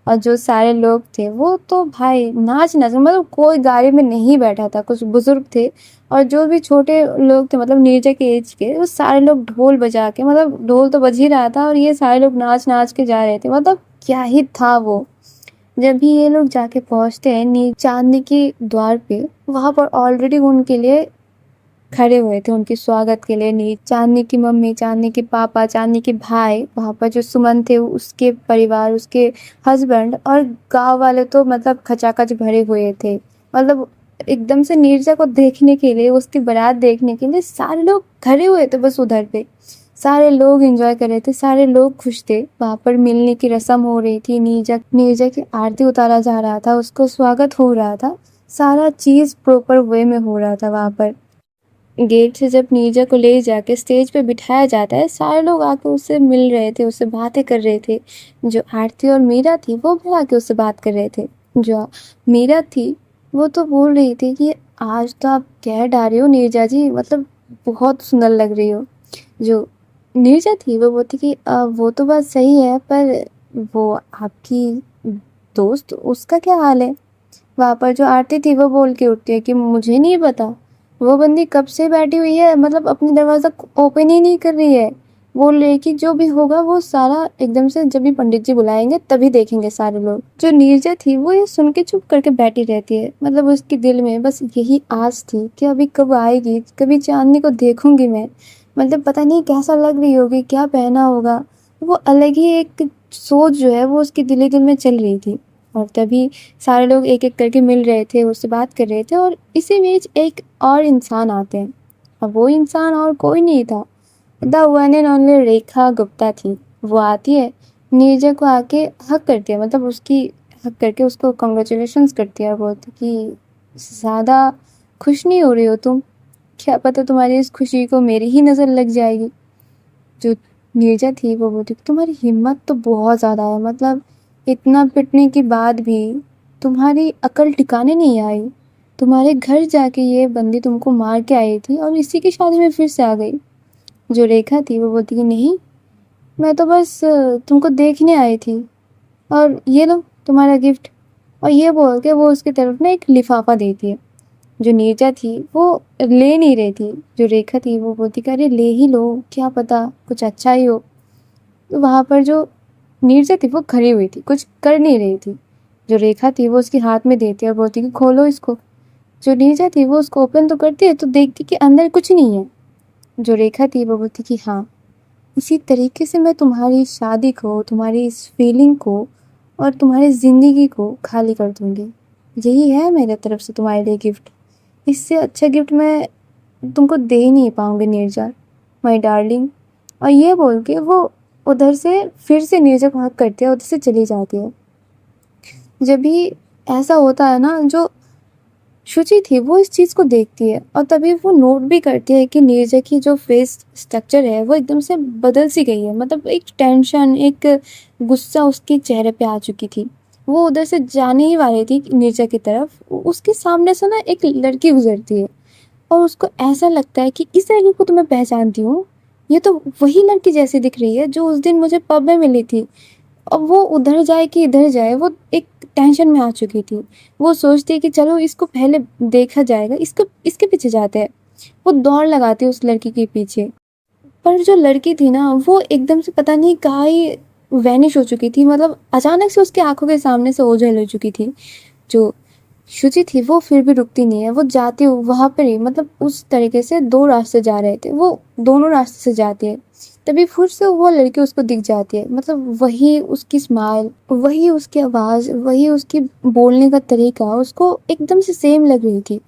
और जो सारे लोग थे वो तो भाई नाच नाच, मतलब कोई गाड़ी में नहीं बैठा था, कुछ बुजुर्ग थे और जो भी छोटे लोग थे, मतलब नीरजा के एज के, वो सारे लोग ढोल बजा के, मतलब ढोल तो बज ही रहा था और ये सारे लोग नाच नाच के जा रहे थे, मतलब क्या ही था वो। जब भी ये लोग जाके पहुंचते हैं नी चांदनी के द्वार पे, वहां पर ऑलरेडी उनके लिए खड़े हुए थे, उनके स्वागत के लिए। नी चांदनी की मम्मी, चांदनी के पापा, चांदनी के भाई, वहां पर जो सुमन थे उसके परिवार, उसके हस्बैंड, और गांव वाले तो मतलब खचाखच भरे हुए थे। मतलब एकदम से नीरजा को देखने के लिए, उसकी बारात देखने के लिए सारे लोग खड़े हुए थे बस उधर पे। सारे लोग एंजॉय कर रहे थे, सारे लोग खुश थे। वहां पर मिलने की रस्म हो रही थी, नीरजा नीरजा की आरती उतारा जा रहा था, उसको स्वागत हो रहा था, सारा चीज प्रॉपर वे में हो रहा था। वहां पर गेट से जब नीरजा को ले जाके स्टेज पे बिठाया जाता है, सारे लोग आके उससे मिल रहे थे, उससे बातें कर रहे थे। जो आरती और मीरा थी वो भी आके उससे बात कर रहे थे। जो मीरा थी वो तो बोल रही थी कि आज तो आप कह डाल हो नीरजा जी, मतलब बहुत सुंदर लग रही हो। जो नीरजा थी वो बोलती कि वो तो बात सही है, पर वो आपकी दोस्त उसका क्या हाल है?" वहां पर जो आरती थी वो बोल के उठती है कि मुझे नहीं पता, वो बंदी कब से बैठी हुई है, मतलब अपनी दरवाजा ओपन ही नहीं कर रही है। बोल रही है कि जो भी होगा वो सारा एकदम से जब भी पंडित जी बुलाएंगे तभी देखेंगे सारे लोग। जो नीरजा थी वो ये सुन के चुप करके बैठी रहती है, मतलब उसके दिल में बस यही आस थी कि अभी कब आएगी, कभी चांदनी को देखूंगी मैं, मतलब पता नहीं कैसा लग रही होगी, क्या पहना होगा। वो अलग ही एक सोच जो है वो उसके दिल ही दिल में चल रही थी। और तभी सारे लोग एक एक करके मिल रहे थे, उससे बात कर रहे थे, और इसी बीच एक और इंसान आते हैं। अब वो इंसान और कोई नहीं था, the one and only Rekha Gupta थी। वो आती है, नीरजा को आके हक करती है, मतलब उसकी हक करके उसको कॉन्ग्रेचुलेशंस करती है और बोलती कि ज़्यादा खुश नहीं हो रही हो तुम, क्या पता तुम्हारी इस खुशी को मेरी ही नज़र लग जाएगी। जो नीरजा थी वो बोलती तुम्हारी हिम्मत तो बहुत ज़्यादा है, मतलब इतना पिटने के बाद भी तुम्हारी अकल ठिकाने नहीं आई। तुम्हारे घर जाके ये बंदी तुमको मार के आई थी और इसी की शादी में फिर से आ गई। जो रेखा थी वो बोलती कि नहीं, मैं तो बस तुमको देखने आई थी, और ये लो तुम्हारा गिफ्ट। और ये बोल के वो उसकी तरफ ना एक लिफाफा देती है। जो नीरजा थी वो ले नहीं रही थी, जो रेखा थी वो बोलती कि अरे ले ही लो, क्या पता कुछ अच्छा ही हो। तो वहाँ पर जो नीरजा थी वो खड़ी हुई थी, कुछ कर नहीं रही थी। जो रेखा थी वो उसके हाथ में देती है और बोलती कि खोलो इसको। जो नीरजा थी वो उसको ओपन तो करती है तो देखती कि अंदर कुछ नहीं है। जो रेखा थी वो बोलती कि हाँ, इसी तरीके से मैं तुम्हारी शादी को, तुम्हारी इस फीलिंग को और तुम्हारी ज़िंदगी को खाली कर दूंगी। यही है मेरे तरफ से तुम्हारे लिए गिफ्ट। इससे अच्छा गिफ्ट मैं तुमको दे ही नहीं पाऊंगी नीरजा, माय डार्लिंग। और ये बोल के वो उधर से फिर से नीरजा को हक करती है, उधर से चली जाती है। जब भी ऐसा होता है ना, जो शुचि थी वो इस चीज़ को देखती है और तभी वो नोट भी करती है कि नीरजा की जो फेस स्ट्रक्चर है वो एकदम से बदल सी गई है। मतलब एक टेंशन, एक गुस्सा उसके चेहरे पे आ चुकी थी। वो उधर से जाने ही वाली थी नीरजा की तरफ, उसके सामने से ना एक लड़की गुजरती है और उसको ऐसा लगता है कि इस लड़की को तो मैं पहचानती हूँ, ये तो वही लड़की जैसी दिख रही है जो उस दिन मुझे पब में मिली थी। अब वो उधर जाए कि इधर जाए, वो एक टेंशन में आ चुकी थी। वो सोचती है कि चलो इसको पहले देखा जाएगा, इसको इसके पीछे जाते हैं। वो दौड़ लगाती है उस लड़की के पीछे, पर जो लड़की थी ना वो एकदम से पता नहीं कहाँ ही वैनिश हो चुकी थी। मतलब अचानक से उसकी आंखों के सामने से ओझल हो चुकी थी। जो शुचि थी वो फिर भी रुकती नहीं है, वो जाती है वहाँ पर ही। मतलब उस तरीके से दो रास्ते जा रहे थे, वो दोनों रास्ते से जाती है। तभी फिर से वो लड़की उसको दिख जाती है। मतलब वही उसकी स्माइल, वही उसकी आवाज़, वही उसकी बोलने का तरीका उसको एकदम से सेम लग रही थी।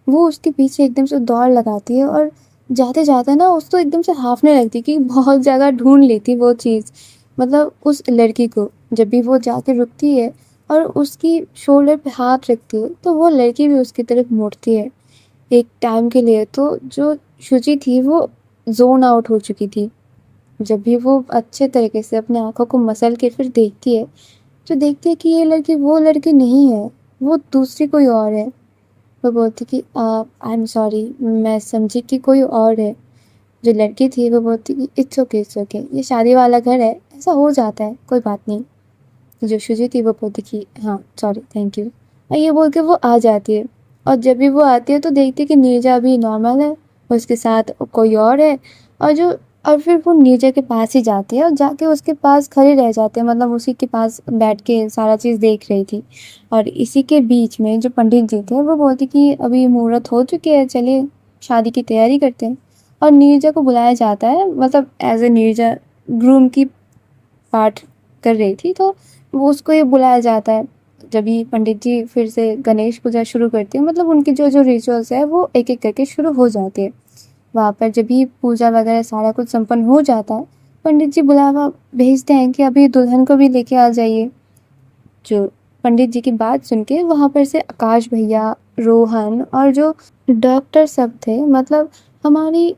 वो उसके पीछे एकदम से दौड़ लगाती है और जाते जाते ना उसको एकदम से हाँफने लगती कि बहुत जगह ढूंढ लेती वो चीज़, मतलब उस लड़की को। जब भी वो जाके रुकती है और उसकी शोल्डर पे हाथ रखती है तो वो लड़की भी उसकी तरफ मुड़ती है एक टाइम के लिए। तो जो शुचि थी वो जोन आउट हो चुकी थी। जब भी वो अच्छे तरीके से अपने आँखों को मसल के फिर देखती है, तो देखती है कि ये लड़की वो लड़की नहीं है, वो दूसरी कोई और है। वो बोलती कि आई एम सॉरी, मैं समझी कि कोई और है। जो लड़की थी वो बोलती कि इट्स ओके, इट्स ओके, ये शादी वाला घर है, ऐसा हो जाता है, कोई बात नहीं। तो जो शुचि थी वो बोलती कि हाँ सॉरी, थैंक यू, और ये बोल के वो आ जाती है। और जब भी वो आती है तो देखती है कि नीरजा अभी नॉर्मल है, उसके साथ कोई और है। और जो और फिर वो नीरजा के पास ही जाती है और जाके उसके पास खड़े रह जाते हैं। मतलब उसी के पास बैठ के सारा चीज़ देख रही थी। और इसी के बीच में जो पंडित जी थे वो बोलते कि अभी मुहूर्त हो चुकी है, चलिए शादी की तैयारी करते हैं। और नीरजा को बुलाया जाता है, मतलब एज ए नीरजा ग्रूम की पाठ कर रही थी, तो वो उसको ये बुलाया जाता है। जब भी पंडित जी फिर से गणेश पूजा शुरू करते हैं, मतलब उनकी जो जो रिचुअल्स है वो एक एक करके शुरू हो जाते हैं। वहाँ पर जब भी पूजा वगैरह सारा कुछ संपन्न हो जाता है, पंडित जी बुलावा भेजते हैं कि अभी दुल्हन को भी लेके आ जाइए। जो पंडित जी की बात सुन के वहाँ पर से आकाश भैया, रोहन और जो डॉक्टर सब थे, मतलब हमारी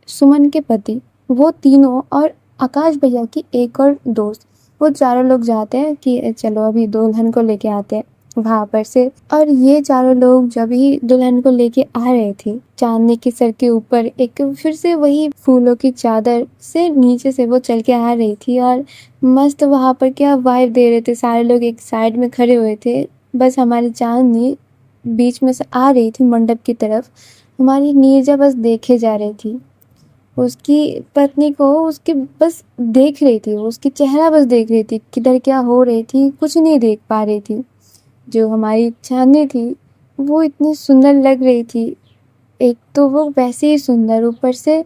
सुमन के पति, वो तीनों और आकाश भैया की एक और दोस्त, वो चारों लोग जाते हैं कि चलो अभी दुल्हन को लेके आते हैं वहाँ पर से। और ये चारों लोग जब ही दुल्हन को लेके आ रहे थे, चांदनी के सर के ऊपर एक फिर से वही फूलों की चादर से नीचे से वो चल के आ रही थी। और मस्त वहाँ पर क्या वाइब दे रहे थे, सारे लोग एक साइड में खड़े हुए थे। बस हमारी चांदनी बीच में से आ रही थी मंडप की तरफ, हमारी नीरजा बस देखे जा रही थी। उसकी पत्नी को उसकी बस देख रही थी, उसकी चेहरा बस देख रही थी, किधर क्या हो रही थी कुछ नहीं देख पा रही थी। जो हमारी चांदनी थी वो इतनी सुंदर लग रही थी। एक तो वो वैसे ही सुंदर, ऊपर से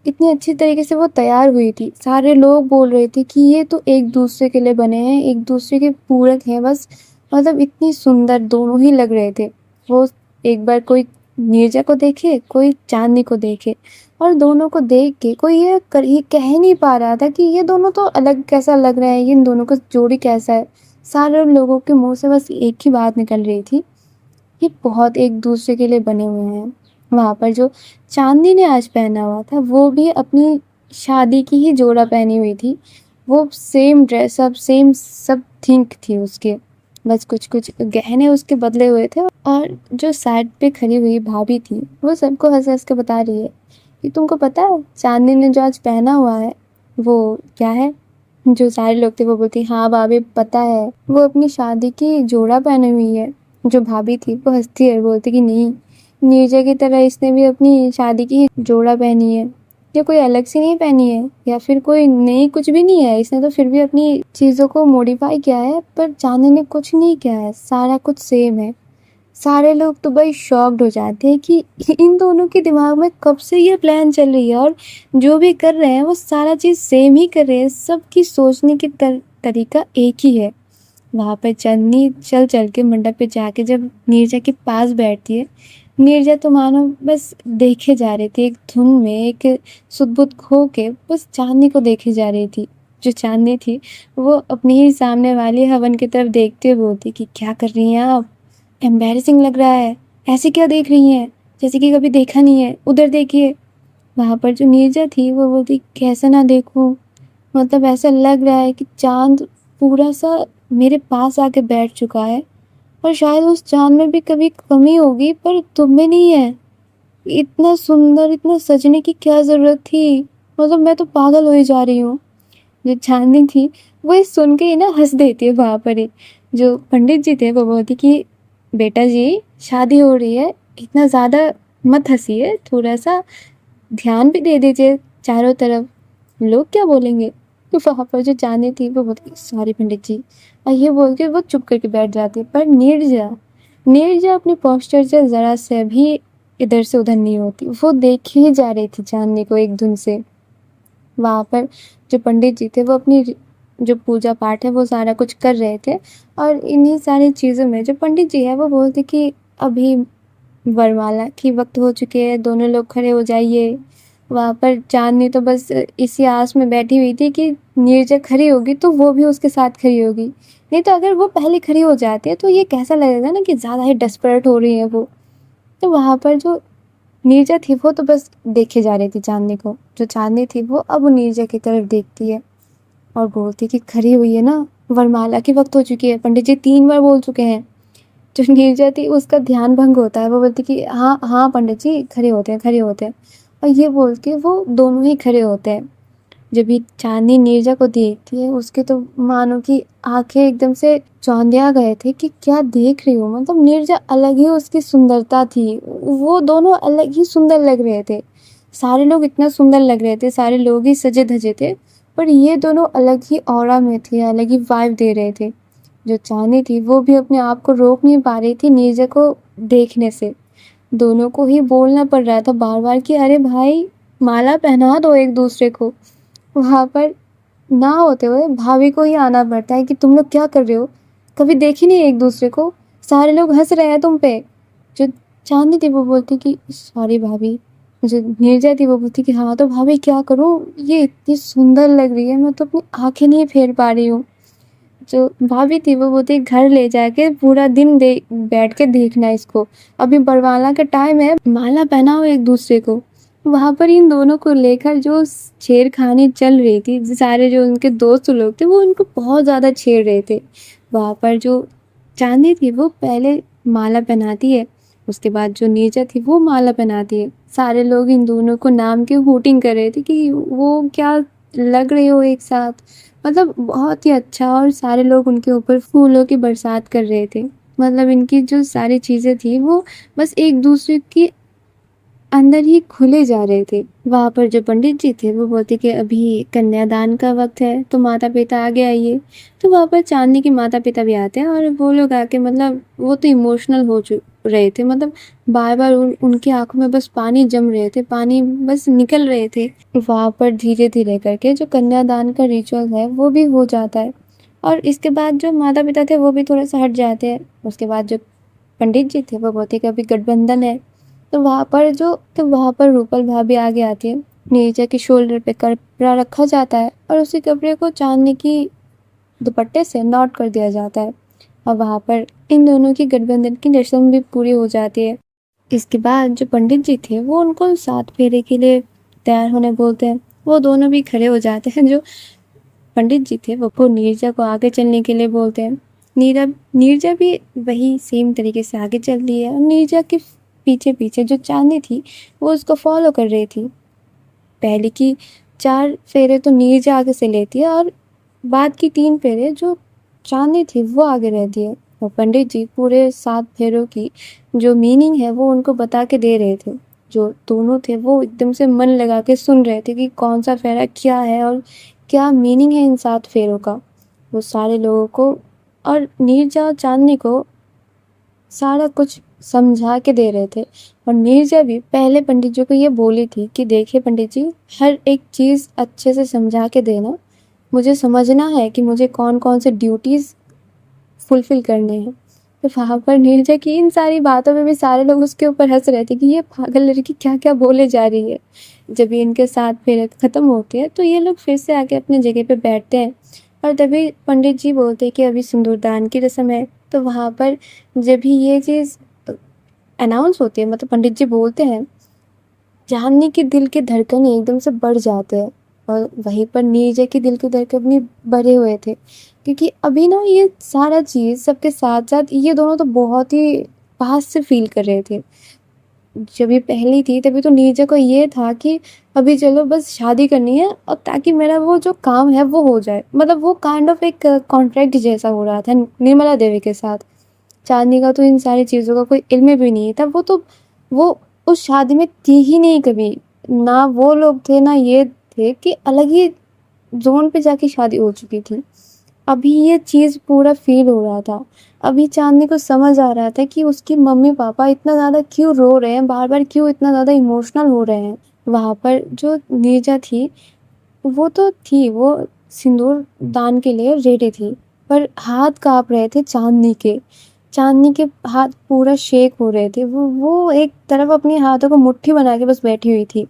इतनी अच्छी तरीके से वो तैयार हुई थी। सारे लोग बोल रहे थे कि ये तो एक दूसरे के लिए बने हैं, एक दूसरे के पूरक हैं बस। मतलब इतनी सुंदर दोनों ही लग रहे थे। वो एक बार कोई नीरजा को देखे, कोई चांदनी को देखे, और दोनों को देख के कोई ये कह ही नहीं पा रहा था कि ये दोनों तो अलग कैसा लग रहा है, इन दोनों का जोड़ी कैसा है। सारे लोगों के मुंह से बस एक ही बात निकल रही थी, ये बहुत एक दूसरे के लिए बने हुए हैं। वहाँ पर जो चांदनी ने आज पहना हुआ था वो भी अपनी शादी की ही जोड़ा पहनी हुई थी। वो सेम ड्रेसअप, सेम सब थिंक थी उसके, बस कुछ कुछ गहने उसके बदले हुए थे। और जो साइड पे खड़ी हुई भाभी थी वो सबको हंस हंस के बता रही है कि तुमको पता है चांदनी ने जो आज पहना हुआ है वो क्या है। जो सारे लोग थे वो बोलती हाँ भाभी पता है, वो अपनी शादी की जोड़ा पहनी हुई है। जो भाभी थी वो हंसती है, बोलती कि नहीं, नीरजा की तरह इसने भी अपनी शादी की जोड़ा पहनी है, ये कोई अलग से नहीं पहनी है या फिर कोई नई, कुछ भी नहीं है। इसने तो फिर भी अपनी चीज़ों को मॉडिफाई किया है, पर चांदनी ने कुछ नहीं किया है, सारा कुछ सेम है। सारे लोग तो भाई शॉक्ड हो जाते हैं कि इन दोनों के दिमाग में कब से ये प्लान चल रही है, और जो भी कर रहे हैं वो सारा चीज़ सेम ही कर रहे हैं, सबकी सोचने की तरीका एक ही है। वहाँ पर चांदनी चल चल के मंडप पे जाके जब नीरजा के पास बैठती है नीरजा तो मानो बस देखे जा रही थी, एक धुन में, एक सुध-बुध खो के बस चाँदनी को देखे जा रही थी। जो चाँदनी थी, वो अपनी ही सामने वाली हवन की तरफ देखते हुए बोलती कि क्या कर रही हैं आप? एम्बैरेसिंग लग रहा है। ऐसे क्या देख रही हैं? जैसे कि कभी देखा नहीं है, उधर देखिए। वहाँ पर जो नीरजा थी वो बोलती कैसे ना देखूँ? मतलब ऐसा लग रहा है कि चाँद पूरा-सा मेरे पास आके बैठ चुका है और शायद उस चाँद में भी कभी कमी होगी पर तुम में नहीं है। इतना सुंदर, इतना सजने की क्या ज़रूरत थी? मतलब मैं तो पागल होए जा रही हूँ। जो चाँदनी थी वो ये सुन के ही ना हँस देती है वहाँ पर ही। जो पंडित जी थे वो बोलते कि बेटा जी शादी हो रही है, इतना ज़्यादा मत हँसिए, थोड़ा-सा ध्यान भी दे दीजिए चारों तरफ, लोग क्या बोलेंगे? तो वहाँ पर जो चाँदनी थी वो बोलती सॉरी पंडित जी, और ये बोल के वो चुप करके बैठ जाती है। पर नीरजा अपनी पोस्चर से ज़रा से भी इधर से उधर नहीं होती। वो देखे ही जा रही थी चाँदनी को एक धुन से। वहाँ पर जो पंडित जी थे वो अपनी जो पूजा पाठ है वो सारा कुछ कर रहे थे, और इन्हीं सारी चीज़ों में जो पंडित जी है वो बोलते कि अभी वरमाला की वक्त हो चुके हैं, दोनों लोग खड़े हो जाइए। वहाँ पर चाँदनी तो बस इसी आस में बैठी हुई थी कि नीरजा खड़ी होगी तो वो भी उसके साथ खड़ी होगी। नहीं तो अगर वो पहले खड़ी हो जाती है तो ये कैसा लगेगा ना कि ज़्यादा ही डेस्परेट हो रही है वो। तो वहाँ पर जो नीरजा थी वो तो बस देखे जा रही थी चाँदनी को। जो चाँदनी थी वो अब नीरजा की तरफ देखती है और बोलती कि खड़ी हुई है ना, वरमाला की वक्त हो चुकी है, पंडित जी 3 बार बोल चुके हैं। जो नीरजा थी उसका ध्यान भंग होता है, वो बोलती कि हाँ हाँ पंडित जी खड़े होते हैं, खड़े होते हैं। और ये बोल के वो दोनों ही खड़े होते हैं। जब ये चाँदनी नीरजा को देखती है उसके तो मानो कि आंखें एकदम से चौंधिया गए थे कि क्या देख रही हूँ। मतलब नीरजा अलग ही उसकी सुंदरता थी, वो दोनों अलग ही सुंदर लग रहे थे। सारे लोग इतना सुंदर लग रहे थे, सारे लोग ही सजे धजे थे, पर ये दोनों अलग ही ऑरा में थे, अलग ही वाइब दे रहे थे। जो चाँदनी थी वो भी अपने आप को रोक नहीं पा रही थी नीरजा को देखने से। दोनों को ही बोलना पड़ रहा था बार बार कि अरे भाई माला पहना दो एक दूसरे को। वहाँ पर ना होते हुए भाभी को ही आना पड़ता है कि तुम लोग क्या कर रहे हो, कभी देखे नहीं एक दूसरे को, सारे लोग हंस रहे हैं तुम पे। जो चांदनी थी वो बोलती कि सॉरी भाभी। जो नीरजा थी वो बोलती कि हाँ तो भाभी क्या करूँ, ये इतनी सुंदर लग रही है, मैं तो अपनी आंखें नहीं फेर पा रही हूँ। जो भाभी थी वो बोलती घर ले जाके पूरा दिन बैठ के देखना इसको, अभी बरवाला का टाइम है, माला पहनाओ एक दूसरे को। वहाँ पर इन दोनों को लेकर जो छेड़खानी चल रही थी, सारे जो उनके दोस्त लोग थे वो उनको बहुत ज़्यादा छेड़ रहे थे। वहाँ पर जो चांदी थी वो पहले माला पहनाती है, उसके बाद जो नीरजा थी वो माला पहनाती है। सारे लोग इन दोनों को नाम के हूटिंग कर रहे थे कि वो क्या लग रहे हो एक साथ, मतलब बहुत ही अच्छा। और सारे लोग उनके ऊपर फूलों की बरसात कर रहे थे। मतलब इनकी जो सारी चीज़ें थी वो बस एक दूसरे की अंदर ही खुले जा रहे थे। वहाँ पर जो पंडित जी थे वो बोलते कि अभी कन्यादान का वक्त है तो माता पिता आगे आइए। तो वहाँ पर चांदनी के माता पिता भी आते हैं और वो लोग आके मतलब वो तो इमोशनल हो रहे थे, मतलब बार बार उनकी आंखों में बस पानी जम रहे थे, पानी बस निकल रहे थे। वहाँ पर धीरे धीरे करके जो कन्यादान का रिचुअल है वो भी हो जाता है, और इसके बाद जो माता पिता थे वो भी थोड़ा सा हट जाते हैं। उसके बाद जो पंडित जी थे वो बोलते कि अभी गठबंधन है। तो वहाँ पर रूपल भाभी आगे आती है, नीरजा के शोल्डर पे कपड़ा रखा जाता है और उसी कपड़े को चांदनी की दुपट्टे से नॉट कर दिया जाता है, और वहाँ पर इन दोनों की गठबंधन की रस्म भी पूरी हो जाती है। इसके बाद जो पंडित जी थे वो उनको 7 फेरे के लिए तैयार होने बोलते हैं। वो दोनों भी खड़े हो जाते हैं। जो पंडित जी थे वो नीरजा को आगे चलने के लिए बोलते हैं। नीरजा भी वही सेम तरीके से आगे चल रही है, और नीरजा के पीछे पीछे जो चांदनी थी वो उसको फॉलो कर रही थी। पहले की 4 फेरे तो नीरजा आगे से लेती है और बाद की 3 फेरे जो चांदनी थी वो आगे रहती है। और पंडित जी पूरे 7 फेरों की जो मीनिंग है वो उनको बता के दे रहे थे। जो दोनों थे वो एकदम से मन लगा के सुन रहे थे कि कौन सा फेरा क्या है और क्या मीनिंग है इन 7 फेरों का। वो सारे लोगों को और नीरजा और चांदनी को सारा कुछ समझा के दे रहे थे। और नीरजा भी पहले पंडित जी को ये बोली थी कि देखिए पंडित जी, हर एक चीज़ अच्छे से समझा के देना, मुझे समझना है कि मुझे कौन कौन से ड्यूटीज़ फुलफ़िल करने हैं। तो वहाँ पर नीरजा की इन सारी बातों में भी सारे लोग उसके ऊपर हँस रहे थे कि ये पागल लड़की क्या-क्या बोले जा रही है। जब ये इनके साथ फिर ख़त्म होती है तो ये लोग फिर से आके अपनी जगह पे बैठते हैं और तभी पंडित जी बोलते हैं कि अभी सिंदूरदान की रस्म है। तो वहाँ पर जब भी ये चीज़ अनाउंस होती है, मतलब पंडित जी बोलते हैं, चाँदनी के दिल के धड़कन एकदम से बढ़ जाते हैं और वहीं पर नीरजा के दिल के धड़कन भी बढ़े हुए थे, क्योंकि अभी ना ये सारा चीज़ सबके साथ-साथ ये दोनों तो बहुत ही पास से फ़ील कर रहे थे। जब ये पहली थी तभी तो नीरजा को ये था कि अभी चलो बस शादी करनी है और ताकि मेरा वो जो काम है वो हो जाए। मतलब वो काइंड ऑफ एक कॉन्ट्रैक्ट जैसा हो रहा था निर्मला देवी के साथ। चाँदनी का तो इन सारी चीज़ों का कोई इल्म भी नहीं था। वो उस शादी में थी ही नहीं कभी। ना वो लोग थे, ना ये थे कि अलग ही ज़ोन पे जाके शादी हो चुकी थी। अभी ये चीज़ पूरा फ़ील हो रहा था। अभी चाँदनी को समझ आ रहा था कि उसकी मम्मी-पापा इतना ज़्यादा क्यों रो रहे हैं, बार-बार क्यों इतना ज़्यादा इमोशनल हो रहे हैं। वहाँ पर जो नीरजा थी, वो तो थी, वो सिंदूर दान के लिए रेडी थी, पर हाथ काँप रहे थे चाँदनी के। चाँदनी के हाथ पूरा शेक हो रहे थे। वो एक तरफ अपने हाथों को मुट्ठी बना के बस बैठी हुई थी।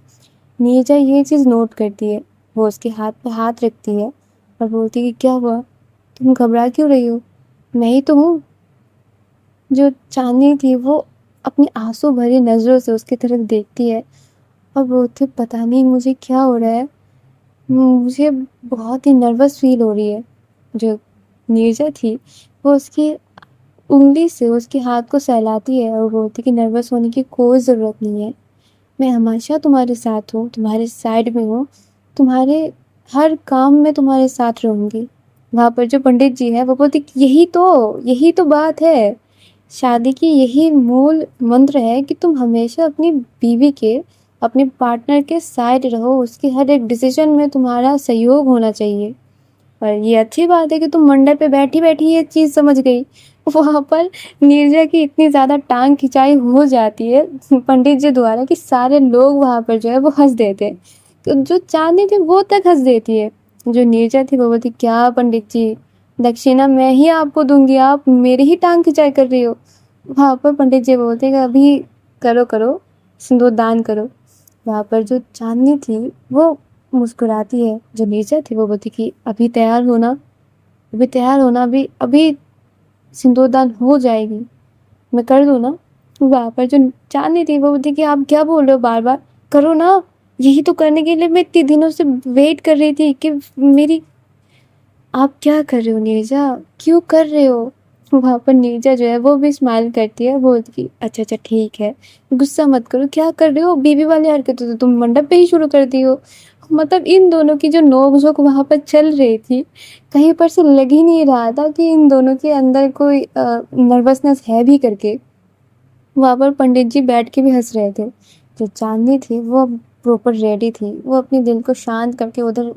नीरजा ये चीज़ नोट करती है। वो उसके हाथ पे हाथ रखती है और बोलती है कि क्या हुआ? तुम घबरा क्यों रही हो? मैं ही तो हूँ। जो चाँदनी थी वो अपनी आँसू भरी नज़रों से उसकी तरफ देखती है और बोलती है पता नहीं मुझे क्या हो रहा है। मुझे बहुत ही नर्वस फ़ील हो रही है। जो नीरजा थी वो उसकी उँगली से उसके हाथ को सहलाती है और बोलती है कि नर्वस होने की कोई ज़रूरत नहीं है। मैं हमेशा तुम्हारे साथ हूँ, तुम्हारे साइड में हूँ, तुम्हारे हर काम में तुम्हारे साथ रहूँगी। वहाँ पर जो पंडित जी हैं वो बोलते कि यही तो बात है। शादी की यही मूल मंत्र है कि तुम हमेशा अपनी बीवी के, अपने पार्टनर के साइड रहो, उसके हर एक डिसीज़न में तुम्हारा सहयोग होना चाहिए। और ये अच्छी बात है कि तुम मंडप पे बैठी-बैठी ये चीज़ समझ गई। वहाँ पर नीरजा की इतनी ज़्यादा टाँग खिंचाई हो जाती है पंडित जी द्वारा कि सारे लोग वहाँ पर जो है वो हँस देते हैं। तो जो चाँदनी थी वो तक हँस देती है। जो नीरजा थी वो बोलती क्या पंडित जी, दक्षिणा मैं ही आपको दूँगी, आप मेरी ही टाँग खिंचाई कर रही हो। वहाँ पर पंडित जी बोलते हैं कि अभी करो, सिंदूर दान करो। वहाँ पर जो चाँदनी थी वो मुस्कुराती है। जो नीरजा थी वो बोलती कि अभी तैयार होना, अभी सिंदूरदान हो जाएगी, मैं कर दूँ ना? वहाँ पर जो चाँदनी थी वो बोलती कि आप क्या बोल रहे हो बार-बार? करो ना, यही तो करने के लिए मैं इतने दिनों से वेट कर रही थी कि मेरी आप क्या कर रहे हो नीरजा? क्यों कर रहे हो? वहाँ पर नीरजा जो है वो भी स्माइल करती है, बोलती कि अच्छा ठीक है, गुस्सा मत करो, क्या कर रहे हो? बीवी वाली हरकतें तो तुम मंडप पे ही शुरू कर दी हो। मतलब इन दोनों की जो नोक-झोंक वहाँ पर चल रही थी, कहीं पर से लग ही नहीं रहा था कि इन दोनों के अंदर कोई नर्वसनेस है भी करके। वहाँ पर पंडित जी बैठ के भी हँस रहे थे। जो चाँदनी थी वो प्रॉपर रेडी थी, वो अपने दिल को शांत करके उधर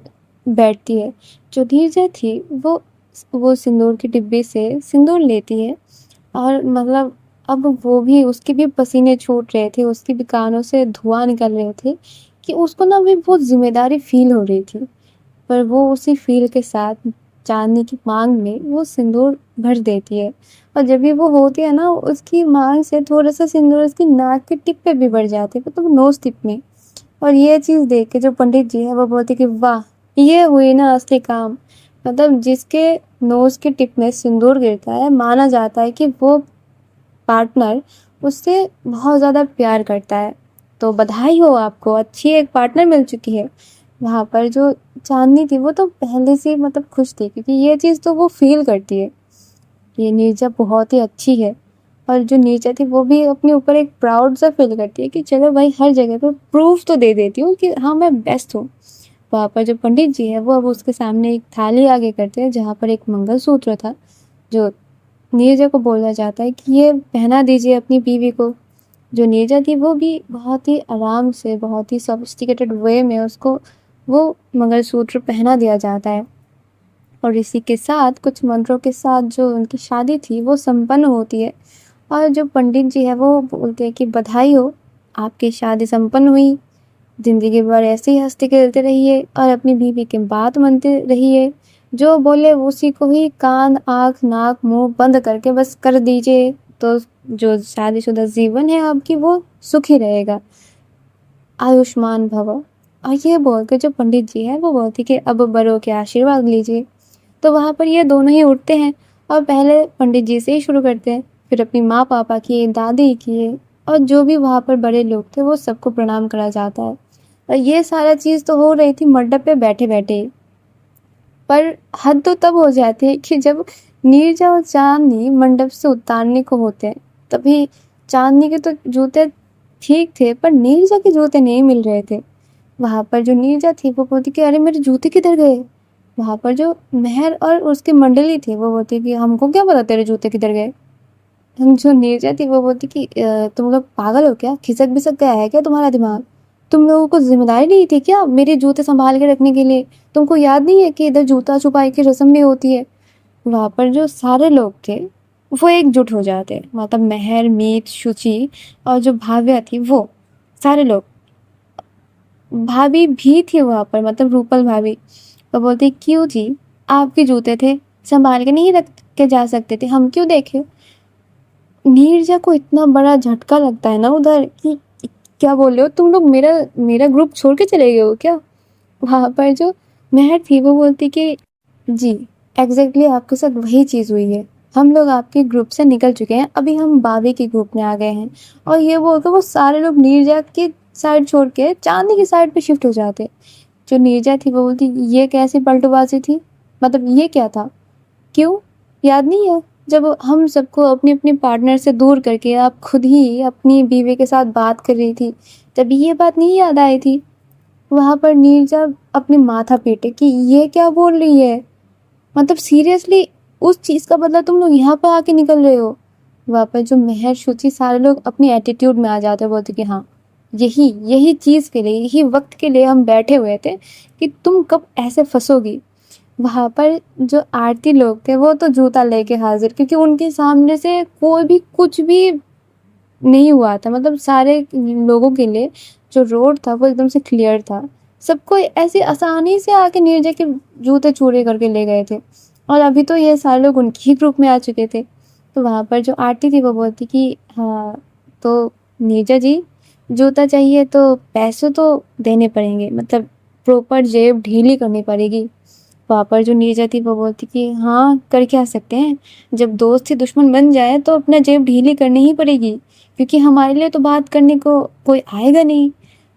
बैठती है। जो नीरजा थी वो सिंदूर की डिब्बी से सिंदूर लेती है और मतलब अब वो भी उसके भी पसीने छूट रहे थे, उसकी भी कानों से धुआँ निकल रहे थे कि उसको ना अभी बहुत ज़िम्मेदारी फ़ील हो रही थी। पर वो उसी फ़ील के साथ चाँदनी की माँग में वो सिंदूर भर देती है और जब भी वो होती है ना उसकी माँग से थोड़ा-सा सिंदूर उसकी नाक के टिप पे भी बढ़ जाती है, मतलब नोज़ टिप में। और ये चीज़ देख के जो पंडित जी हैं वो बोलते कि वाह! ये हुई ना असली काम। मतलब जिसके नोज़ के टिप में सिंदूर गिरता है, माना जाता है कि वो पार्टनर उससे बहुत ज़्यादा प्यार करता है। तो बधाई हो आपको, अच्छी एक पार्टनर मिल चुकी है। वहाँ पर जो चाँदनी थी वो तो पहले से ही मतलब खुश थी क्योंकि ये चीज़ तो वो फ़ील करती है, ये नीरजा बहुत ही अच्छी है। और जो नीरजा थी वो भी अपने ऊपर एक प्राउड सा फ़ील करती है कि चलो भाई हर जगह पे प्रूफ़ तो दे देती हूँ कि हाँ, मैं बेस्ट हूँ। वहाँ पर जो पंडित जी हैं वो अब उसके सामने एक थाली आगे करते हैं जहाँ पर एक मंगलसूत्र था, जो नीरजा को बोला जाता है कि ये पहना दीजिए अपनी बीवी को। जो नीरजा थी वो भी बहुत ही आराम से, बहुत ही सोफिस्टिकेटेड वे में उसको वो मंगलसूत्र पहना दिया जाता है। और इसी के साथ कुछ मंत्रों के साथ जो उनकी शादी थी वो संपन्न होती है और जो पंडित जी है वो बोलते हैं कि बधाई हो, आपकी शादी संपन्न हुई। ज़िंदगी भर ऐसे ही हँसते खेलते रहिए और अपनी बीवी की बात मानते रहिए। जो बोले उसी को ही कान आँख नाक मुंह बंद करके बस कर दीजिए, तो जो शादीशुदा जीवन है आपकी वो सुखी रहेगा, आयुष्मान भव। और ये बोल के जो पंडित जी है वो बोलती कि अब बड़ों के आशीर्वाद लीजिए। तो वहाँ पर ये दोनों ही उठते हैं और पहले पंडित जी से ही शुरू करते हैं, फिर अपनी माँ पापा की, दादी की, और जो भी वहाँ पर बड़े लोग थे वो सबको प्रणाम करा जाता है। और ये सारा चीज़ तो हो रही थी मंडप पे बैठे बैठे ही। पर हद तो तब हो जाती है कि जब नीरजा और चांदनी मंडप से उतारने को होते हैं, तभी चांदनी के तो जूते ठीक थे पर नीरजा के जूते नहीं मिल रहे थे। वहाँ पर जो नीरजा थी वो बोलती कि अरे मेरे जूते किधर गए। वहाँ पर जो मेहर और उसकी मंडली थी वो बोलती कि हमको क्या पता तेरे जूते किधर गए। जो नीरजा थी वो बोलती कि तुम लोग पागल हो क्या, खिसक बिसक गया है क्या तुम्हारा दिमाग, तुम लोगों को जिम्मेदारी नहीं थी क्या मेरे जूते संभाल के रखने के लिए, तुमको याद नहीं है कि इधर जूता छुपाई की रस्म भी होती है। वहाँ पर जो सारे लोग थे वो एकजुट हो जाते, मतलब मेहर, मीत, शुचि और जो भाव्या थी वो सारे लोग, भाभी भी थी वहाँ पर, मतलब रूपल भाभी। वो बोलती क्यों जी, आपके जूते थे, संभाल के नहीं रख के जा सकते थे, हम क्यों देखे। नीरजा को इतना बड़ा झटका लगता है ना उधर कि क्या बोल रहे हो तुम लोग, मेरा मेरा ग्रुप छोड़ के चले गए हो क्या। वहाँ पर जो मेहर थी वो बोलती कि जी एग्जैक्टली आपके साथ वही चीज़ हुई है, हम लोग आपके ग्रुप से निकल चुके हैं, अभी हम बावी के ग्रुप में आ गए हैं। और ये बोलकर वो सारे लोग नीरजा की साइड छोड़ के चांदी की साइड पे शिफ्ट हो जाते। जो नीरजा थी वो बोलती ये कैसी पलटूबाजी थी, मतलब ये क्या था, क्यों, याद नहीं है जब हम सबको अपने अपने पार्टनर से दूर करके आप खुद ही अपनी बीवी के साथ बात कर रही थी, तभी ये बात नहीं याद आई थी। वहाँ पर नीरजा अपनी माथा पीटे कि ये क्या बोल रही है, मतलब सीरियसली उस चीज़ का बदला तुम लोग यहाँ पर आके निकल रहे हो। वहाँ पर जो मेहर, शुचि सारे लोग अपनी एटीट्यूड में आ जाते हैं, बोलते कि हाँ यही यही चीज़ के लिए, यही वक्त के लिए हम बैठे हुए थे कि तुम कब ऐसे फंसोगी। वहाँ पर जो आरती लोग थे वो तो जूता लेके हाजिर, क्योंकि उनके सामने से कोई भी कुछ भी नहीं हुआ था, मतलब सारे लोगों के लिए जो रोड था वो एकदम से क्लियर था, सबको ऐसे आसानी से आके नीरजा के जूते चूरे करके ले गए थे। और अभी तो ये सारे लोग उनके ही ग्रुप में आ चुके थे। तो वहाँ पर जो आरती थी वो बोलती कि हाँ तो नीरजा जी, जूता चाहिए तो पैसे तो देने पड़ेंगे, मतलब प्रॉपर जेब ढीली करनी पड़ेगी। वहाँ पर जो नीरजा थी वो बोलती कि हाँ कर क्या सकते हैं, जब दोस्त ही दुश्मन बन जाए तो अपना जेब ढीली करनी ही पड़ेगी, क्योंकि हमारे लिए तो बात करने को कोई आएगा नहीं।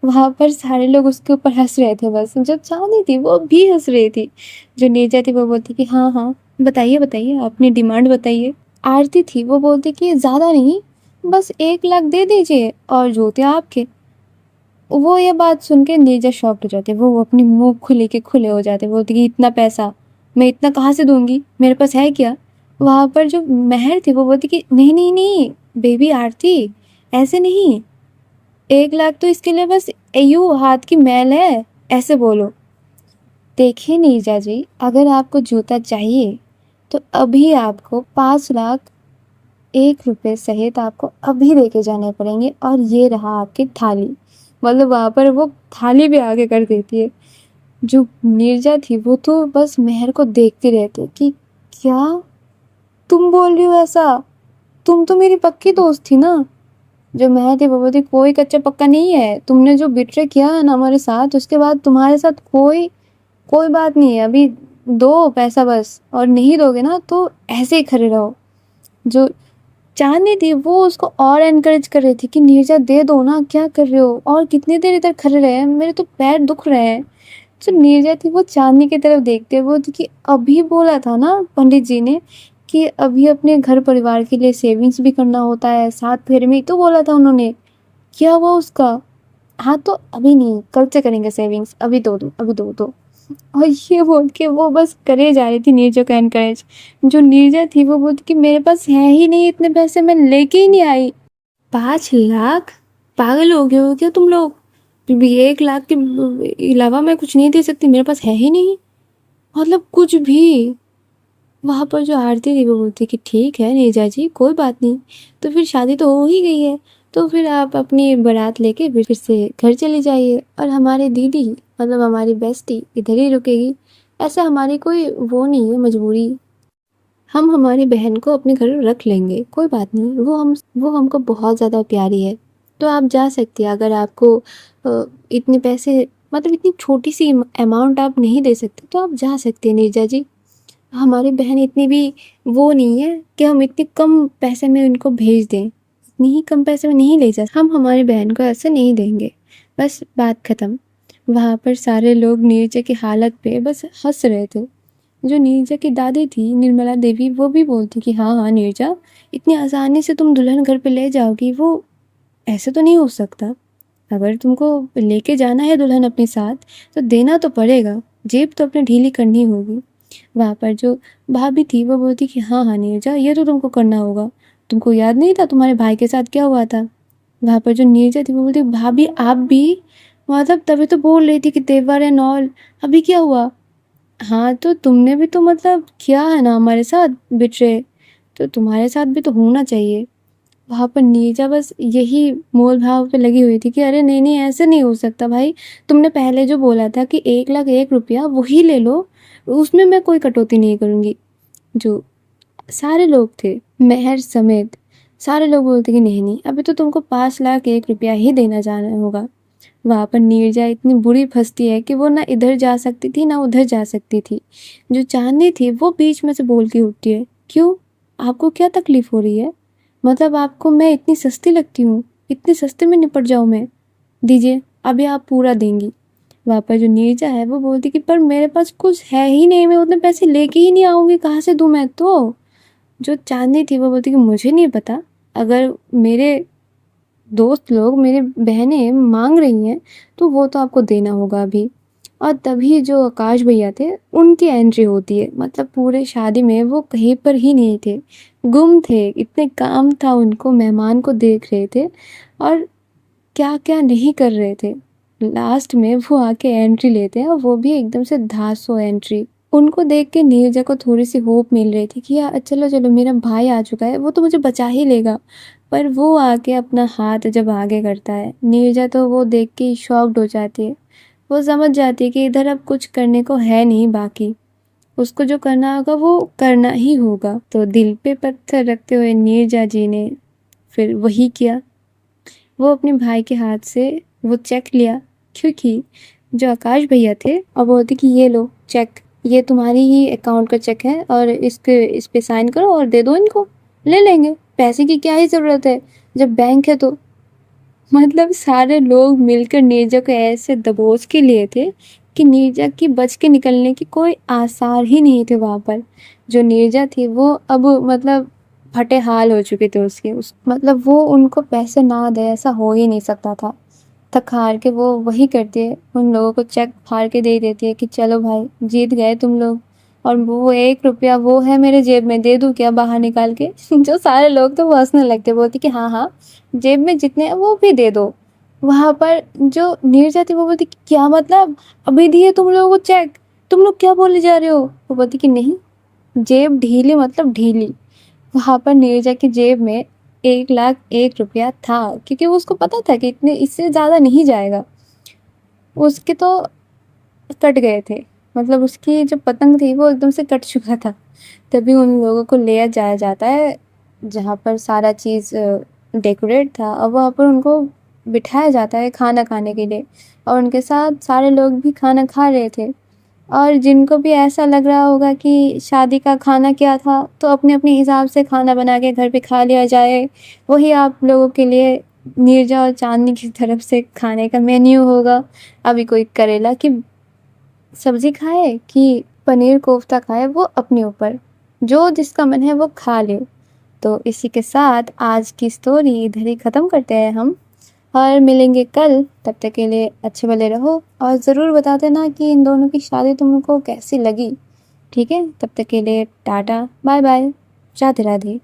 वहाँ पर सारे लोग उसके ऊपर हंस रहे थे, बस जो चांदी थी वो भी हंस रही थी। जो नीरजा थी वो बोलती कि हाँ हाँ बताइए बताइए अपनी डिमांड बताइए। आरती थी वो बोलती कि ज़्यादा नहीं, बस 1 लाख दे दीजिए और जूते आपके। वो ये बात सुन के नीरजा शॉक्ड हो जाती, वो अपनी मुंह खुले के खुले हो जाते, बोलती कि इतना पैसा मैं इतना कहाँ से दूंगी, मेरे पास है क्या। वहाँ पर जो मेहर थी वो बोलती कि नहीं नहीं नहीं बेबी आरती, ऐसे नहीं, 1 लाख तो इसके लिए बस यूं हाथ की मैल है, ऐसे बोलो। देखिए नीरजा जी, अगर आपको जूता चाहिए तो अभी आपको 5 लाख 1 रुपए सहित आपको अभी लेके जाने पड़ेंगे, और ये रहा आपकी थाली। मतलब वहाँ पर वो थाली भी आगे कर देती है। जो नीरजा थी वो तो बस मेहर को देखती रहती कि क्या तुम बोल रही हो ऐसा, तुम तो मेरी पक्की दोस्त थी ना। जो मेहर थी वो बोलती कोई कच्चा पक्का नहीं है, तुमने जो बिट्रे किया है ना हमारे साथ, उसके बाद तुम्हारे साथ कोई कोई बात नहीं है, अभी दो पैसा बस, और नहीं दोगे ना तो ऐसे ही खड़े रहो। जो चांदनी थी वो उसको और एनकरेज कर रही थी कि नीरजा दे दो ना, क्या कर रहे हो, और कितनी देर इधर खड़े रहे हैं, मेरे तो पैर दुख रहे हैं। जो नीरजा थी वो चांदनी की तरफ देखते वो थी कि अभी बोला था ना पंडित जी ने कि अभी अपने घर परिवार के लिए सेविंग्स भी करना होता है, 7 फेरे में ही तो बोला था उन्होंने, क्या हुआ उसका। हाँ तो अभी नहीं, कल से करेंगे सेविंग्स, अभी दो अभी दो। और ये बोल के वो बस करे जा रही थी नीरजा को एनकरेज। जो नीरजा थी वो बोलती कि मेरे पास है ही नहीं इतने पैसे, मैं लेके ही नहीं आई। 5 लाख, पागल हो गए हो क्या तुम लोग, 1 लाख के अलावा मैं कुछ नहीं दे सकती, मेरे पास है ही नहीं, मतलब कुछ भी। वहाँ पर जो आरती थी वो बोलती कि ठीक है नीरजा जी कोई बात नहीं, तो फिर शादी तो हो ही गई है, तो फिर आप अपनी बारात लेके फिर से घर चले जाइए, और हमारी दीदी मतलब हमारी बेस्टी इधर ही रुकेगी, ऐसा हमारी कोई वो नहीं है मजबूरी। हम हमारी बहन को अपने घर रख लेंगे, कोई बात नहीं, वो हमको बहुत ज़्यादा प्यारी है। तो आप जा सकती हैं, अगर आपको इतने पैसे मतलब इतनी छोटी सी अमाउंट आप नहीं दे सकते तो आप जा सकते हैं नीरजा जी। हमारी बहन इतनी भी वो नहीं है कि हम इतने कम पैसे में उनको भेज दें, इतनी ही कम पैसे में नहीं ले जा, हम हमारी बहन को ऐसे नहीं देंगे। बस बात ख़त्म। वहाँ पर सारे लोग नीरजा की हालत पे बस हंस रहे थे। जो नीरजा की दादी थी निर्मला देवी, वो भी बोलती कि हाँ हाँ नीरजा, इतनी आसानी से तुम दुल्हन घर पे ले जाओगी, वो ऐसे तो नहीं हो सकता। अगर तुमको लेके जाना है दुल्हन अपने साथ तो देना तो पड़ेगा, जेब तो अपने ढीली करनी होगी। वहाँ पर जो भाभी थी वो बोलती कि हाँ हाँ नीरजा, ये तो तुमको करना होगा, तुमको याद नहीं था तुम्हारे भाई के साथ क्या हुआ था। वहाँ पर जो नीरजा थी वो बोलती भाभी आप भी, मतलब तभी तो बोल रही थी कि तेवर एंड ऑल, अभी क्या हुआ। हाँ तो तुमने भी तो मतलब किया है ना हमारे साथ बिट्रे, तो तुम्हारे साथ भी तो होना चाहिए। वहाँ पर नीरजा बस यही मोल भाव पे लगी हुई थी कि अरे नहीं नहीं ऐसे नहीं हो सकता भाई, तुमने पहले जो बोला था कि 1,01,000 वही ले लो, उसमें मैं कोई कटौती नहीं करूँगी। जो सारे लोग थे मेहर समेत, सारे लोग बोलते कि नहीं नहीं अभी तो तुमको 5,01,000 ही देना जाना होगा। वहाँ पर नीरजा इतनी बुरी फंसती है कि वो ना इधर जा सकती थी ना उधर जा सकती थी। जो चांदनी थी वो बीच में से बोल के उठती है, क्यों, आपको क्या तकलीफ हो रही है, मतलब आपको मैं इतनी सस्ती लगती हूँ, इतने सस्ते में निपट जाऊँ मैं, दीजिए अभी आप पूरा देंगी। वहाँ पर जो नीरजा है वो बोलती कि पर मेरे पास कुछ है ही नहीं, मैं उतने पैसे लेके ही नहीं आऊँगी, कहाँ से दूँ मैं तो। जो चांदनी थी वो बोलती कि मुझे नहीं पता, अगर मेरे दोस्त लोग, मेरी बहनें मांग रही हैं तो वो तो आपको देना होगा अभी। और तभी जो आकाश भैया थे उनकी एंट्री होती है, मतलब पूरे शादी में वो कहीं पर ही नहीं थे, गुम थे, इतने काम था उनको, मेहमान को देख रहे थे और क्या क्या नहीं कर रहे थे। लास्ट में वो आके एंट्री लेते हैं और वो भी एकदम से धांसो एंट्री। उनको देख के नीरजा को थोड़ी सी होप मिल रही थी कि यार चलो चलो मेरा भाई आ चुका है, वो तो मुझे बचा ही लेगा। पर वो आके अपना हाथ जब आगे करता है, नीरजा तो वो देख के शॉक्ड हो जाती है। वो समझ जाती है कि इधर अब कुछ करने को है नहीं बाकी, उसको जो करना होगा वो करना ही होगा। तो दिल पे पत्थर रखते हुए नीरजा जी ने फिर वही किया। वो अपने भाई के हाथ से वो चेक लिया, क्योंकि जो आकाश भैया थे और वो बोलते कि ये लो चेक, ये तुम्हारी ही अकाउंट का चेक है और इस पे साइन करो और दे दो इनको, ले लेंगे, पैसे की क्या ही ज़रूरत है जब बैंक है तो। मतलब सारे लोग मिलकर नीरजा को ऐसे दबोच के लिए थे कि नीरजा की बच के निकलने की कोई आसार ही नहीं थे वहाँ पर। जो नीरजा थी वो अब मतलब फटे हाल हो चुके थे उसके, उस मतलब वो उनको पैसे ना दे ऐसा हो ही नहीं सकता था। थक हार के वो वही करती है, उन लोगों को चेक फाड़ के दे देती है कि चलो भाई जीत गए तुम लोग। और वो 1 रुपया वो है मेरे जेब में, दे दूँ क्या बाहर निकाल के। जो सारे लोग थे वो हंसने लगते, बोलती कि हाँ हाँ जेब में जितने हैं वो भी दे दो। वहाँ पर जो नीरजा थी वो बोलती कि क्या मतलब, अभी दिए तुम लोगों को चेक, तुम लोग क्या बोले जा रहे हो। वो बोलती कि नहीं, जेब ढीली मतलब ढीली। वहाँ पर नीरजा की जेब में 1,01,000 था, क्योंकि उसको पता था कि इतने इससे ज़्यादा नहीं जाएगा। उसके तो कट गए थे, मतलब उसकी जो पतंग थी वो एकदम से कट चुका था। तभी उन लोगों को ले जाया जाता है जहाँ पर सारा चीज़ डेकोरेट था, और वहाँ पर उनको बिठाया जाता है खाना खाने के लिए, और उनके साथ सारे लोग भी खाना खा रहे थे। और जिनको भी ऐसा लग रहा होगा कि शादी का खाना क्या था तो अपने अपने हिसाब से खाना बना के घर पे खा लिया जाए, वही आप लोगों के लिए नीरजा और चांदनी की तरफ से खाने का मेन्यू होगा। अभी कोई करेला की सब्जी खाए कि पनीर कोफ्ता खाए वो अपने ऊपर, जो जिसका मन है वो खा ले। तो इसी के साथ आज की स्टोरी इधर ही ख़त्म करते हैं हम, और मिलेंगे कल। तब तक के लिए अच्छे भले रहो और ज़रूर बता देना कि इन दोनों की शादी तुमको कैसी लगी। ठीक है, तब तक के लिए tata bye bye, Radhe Radhe.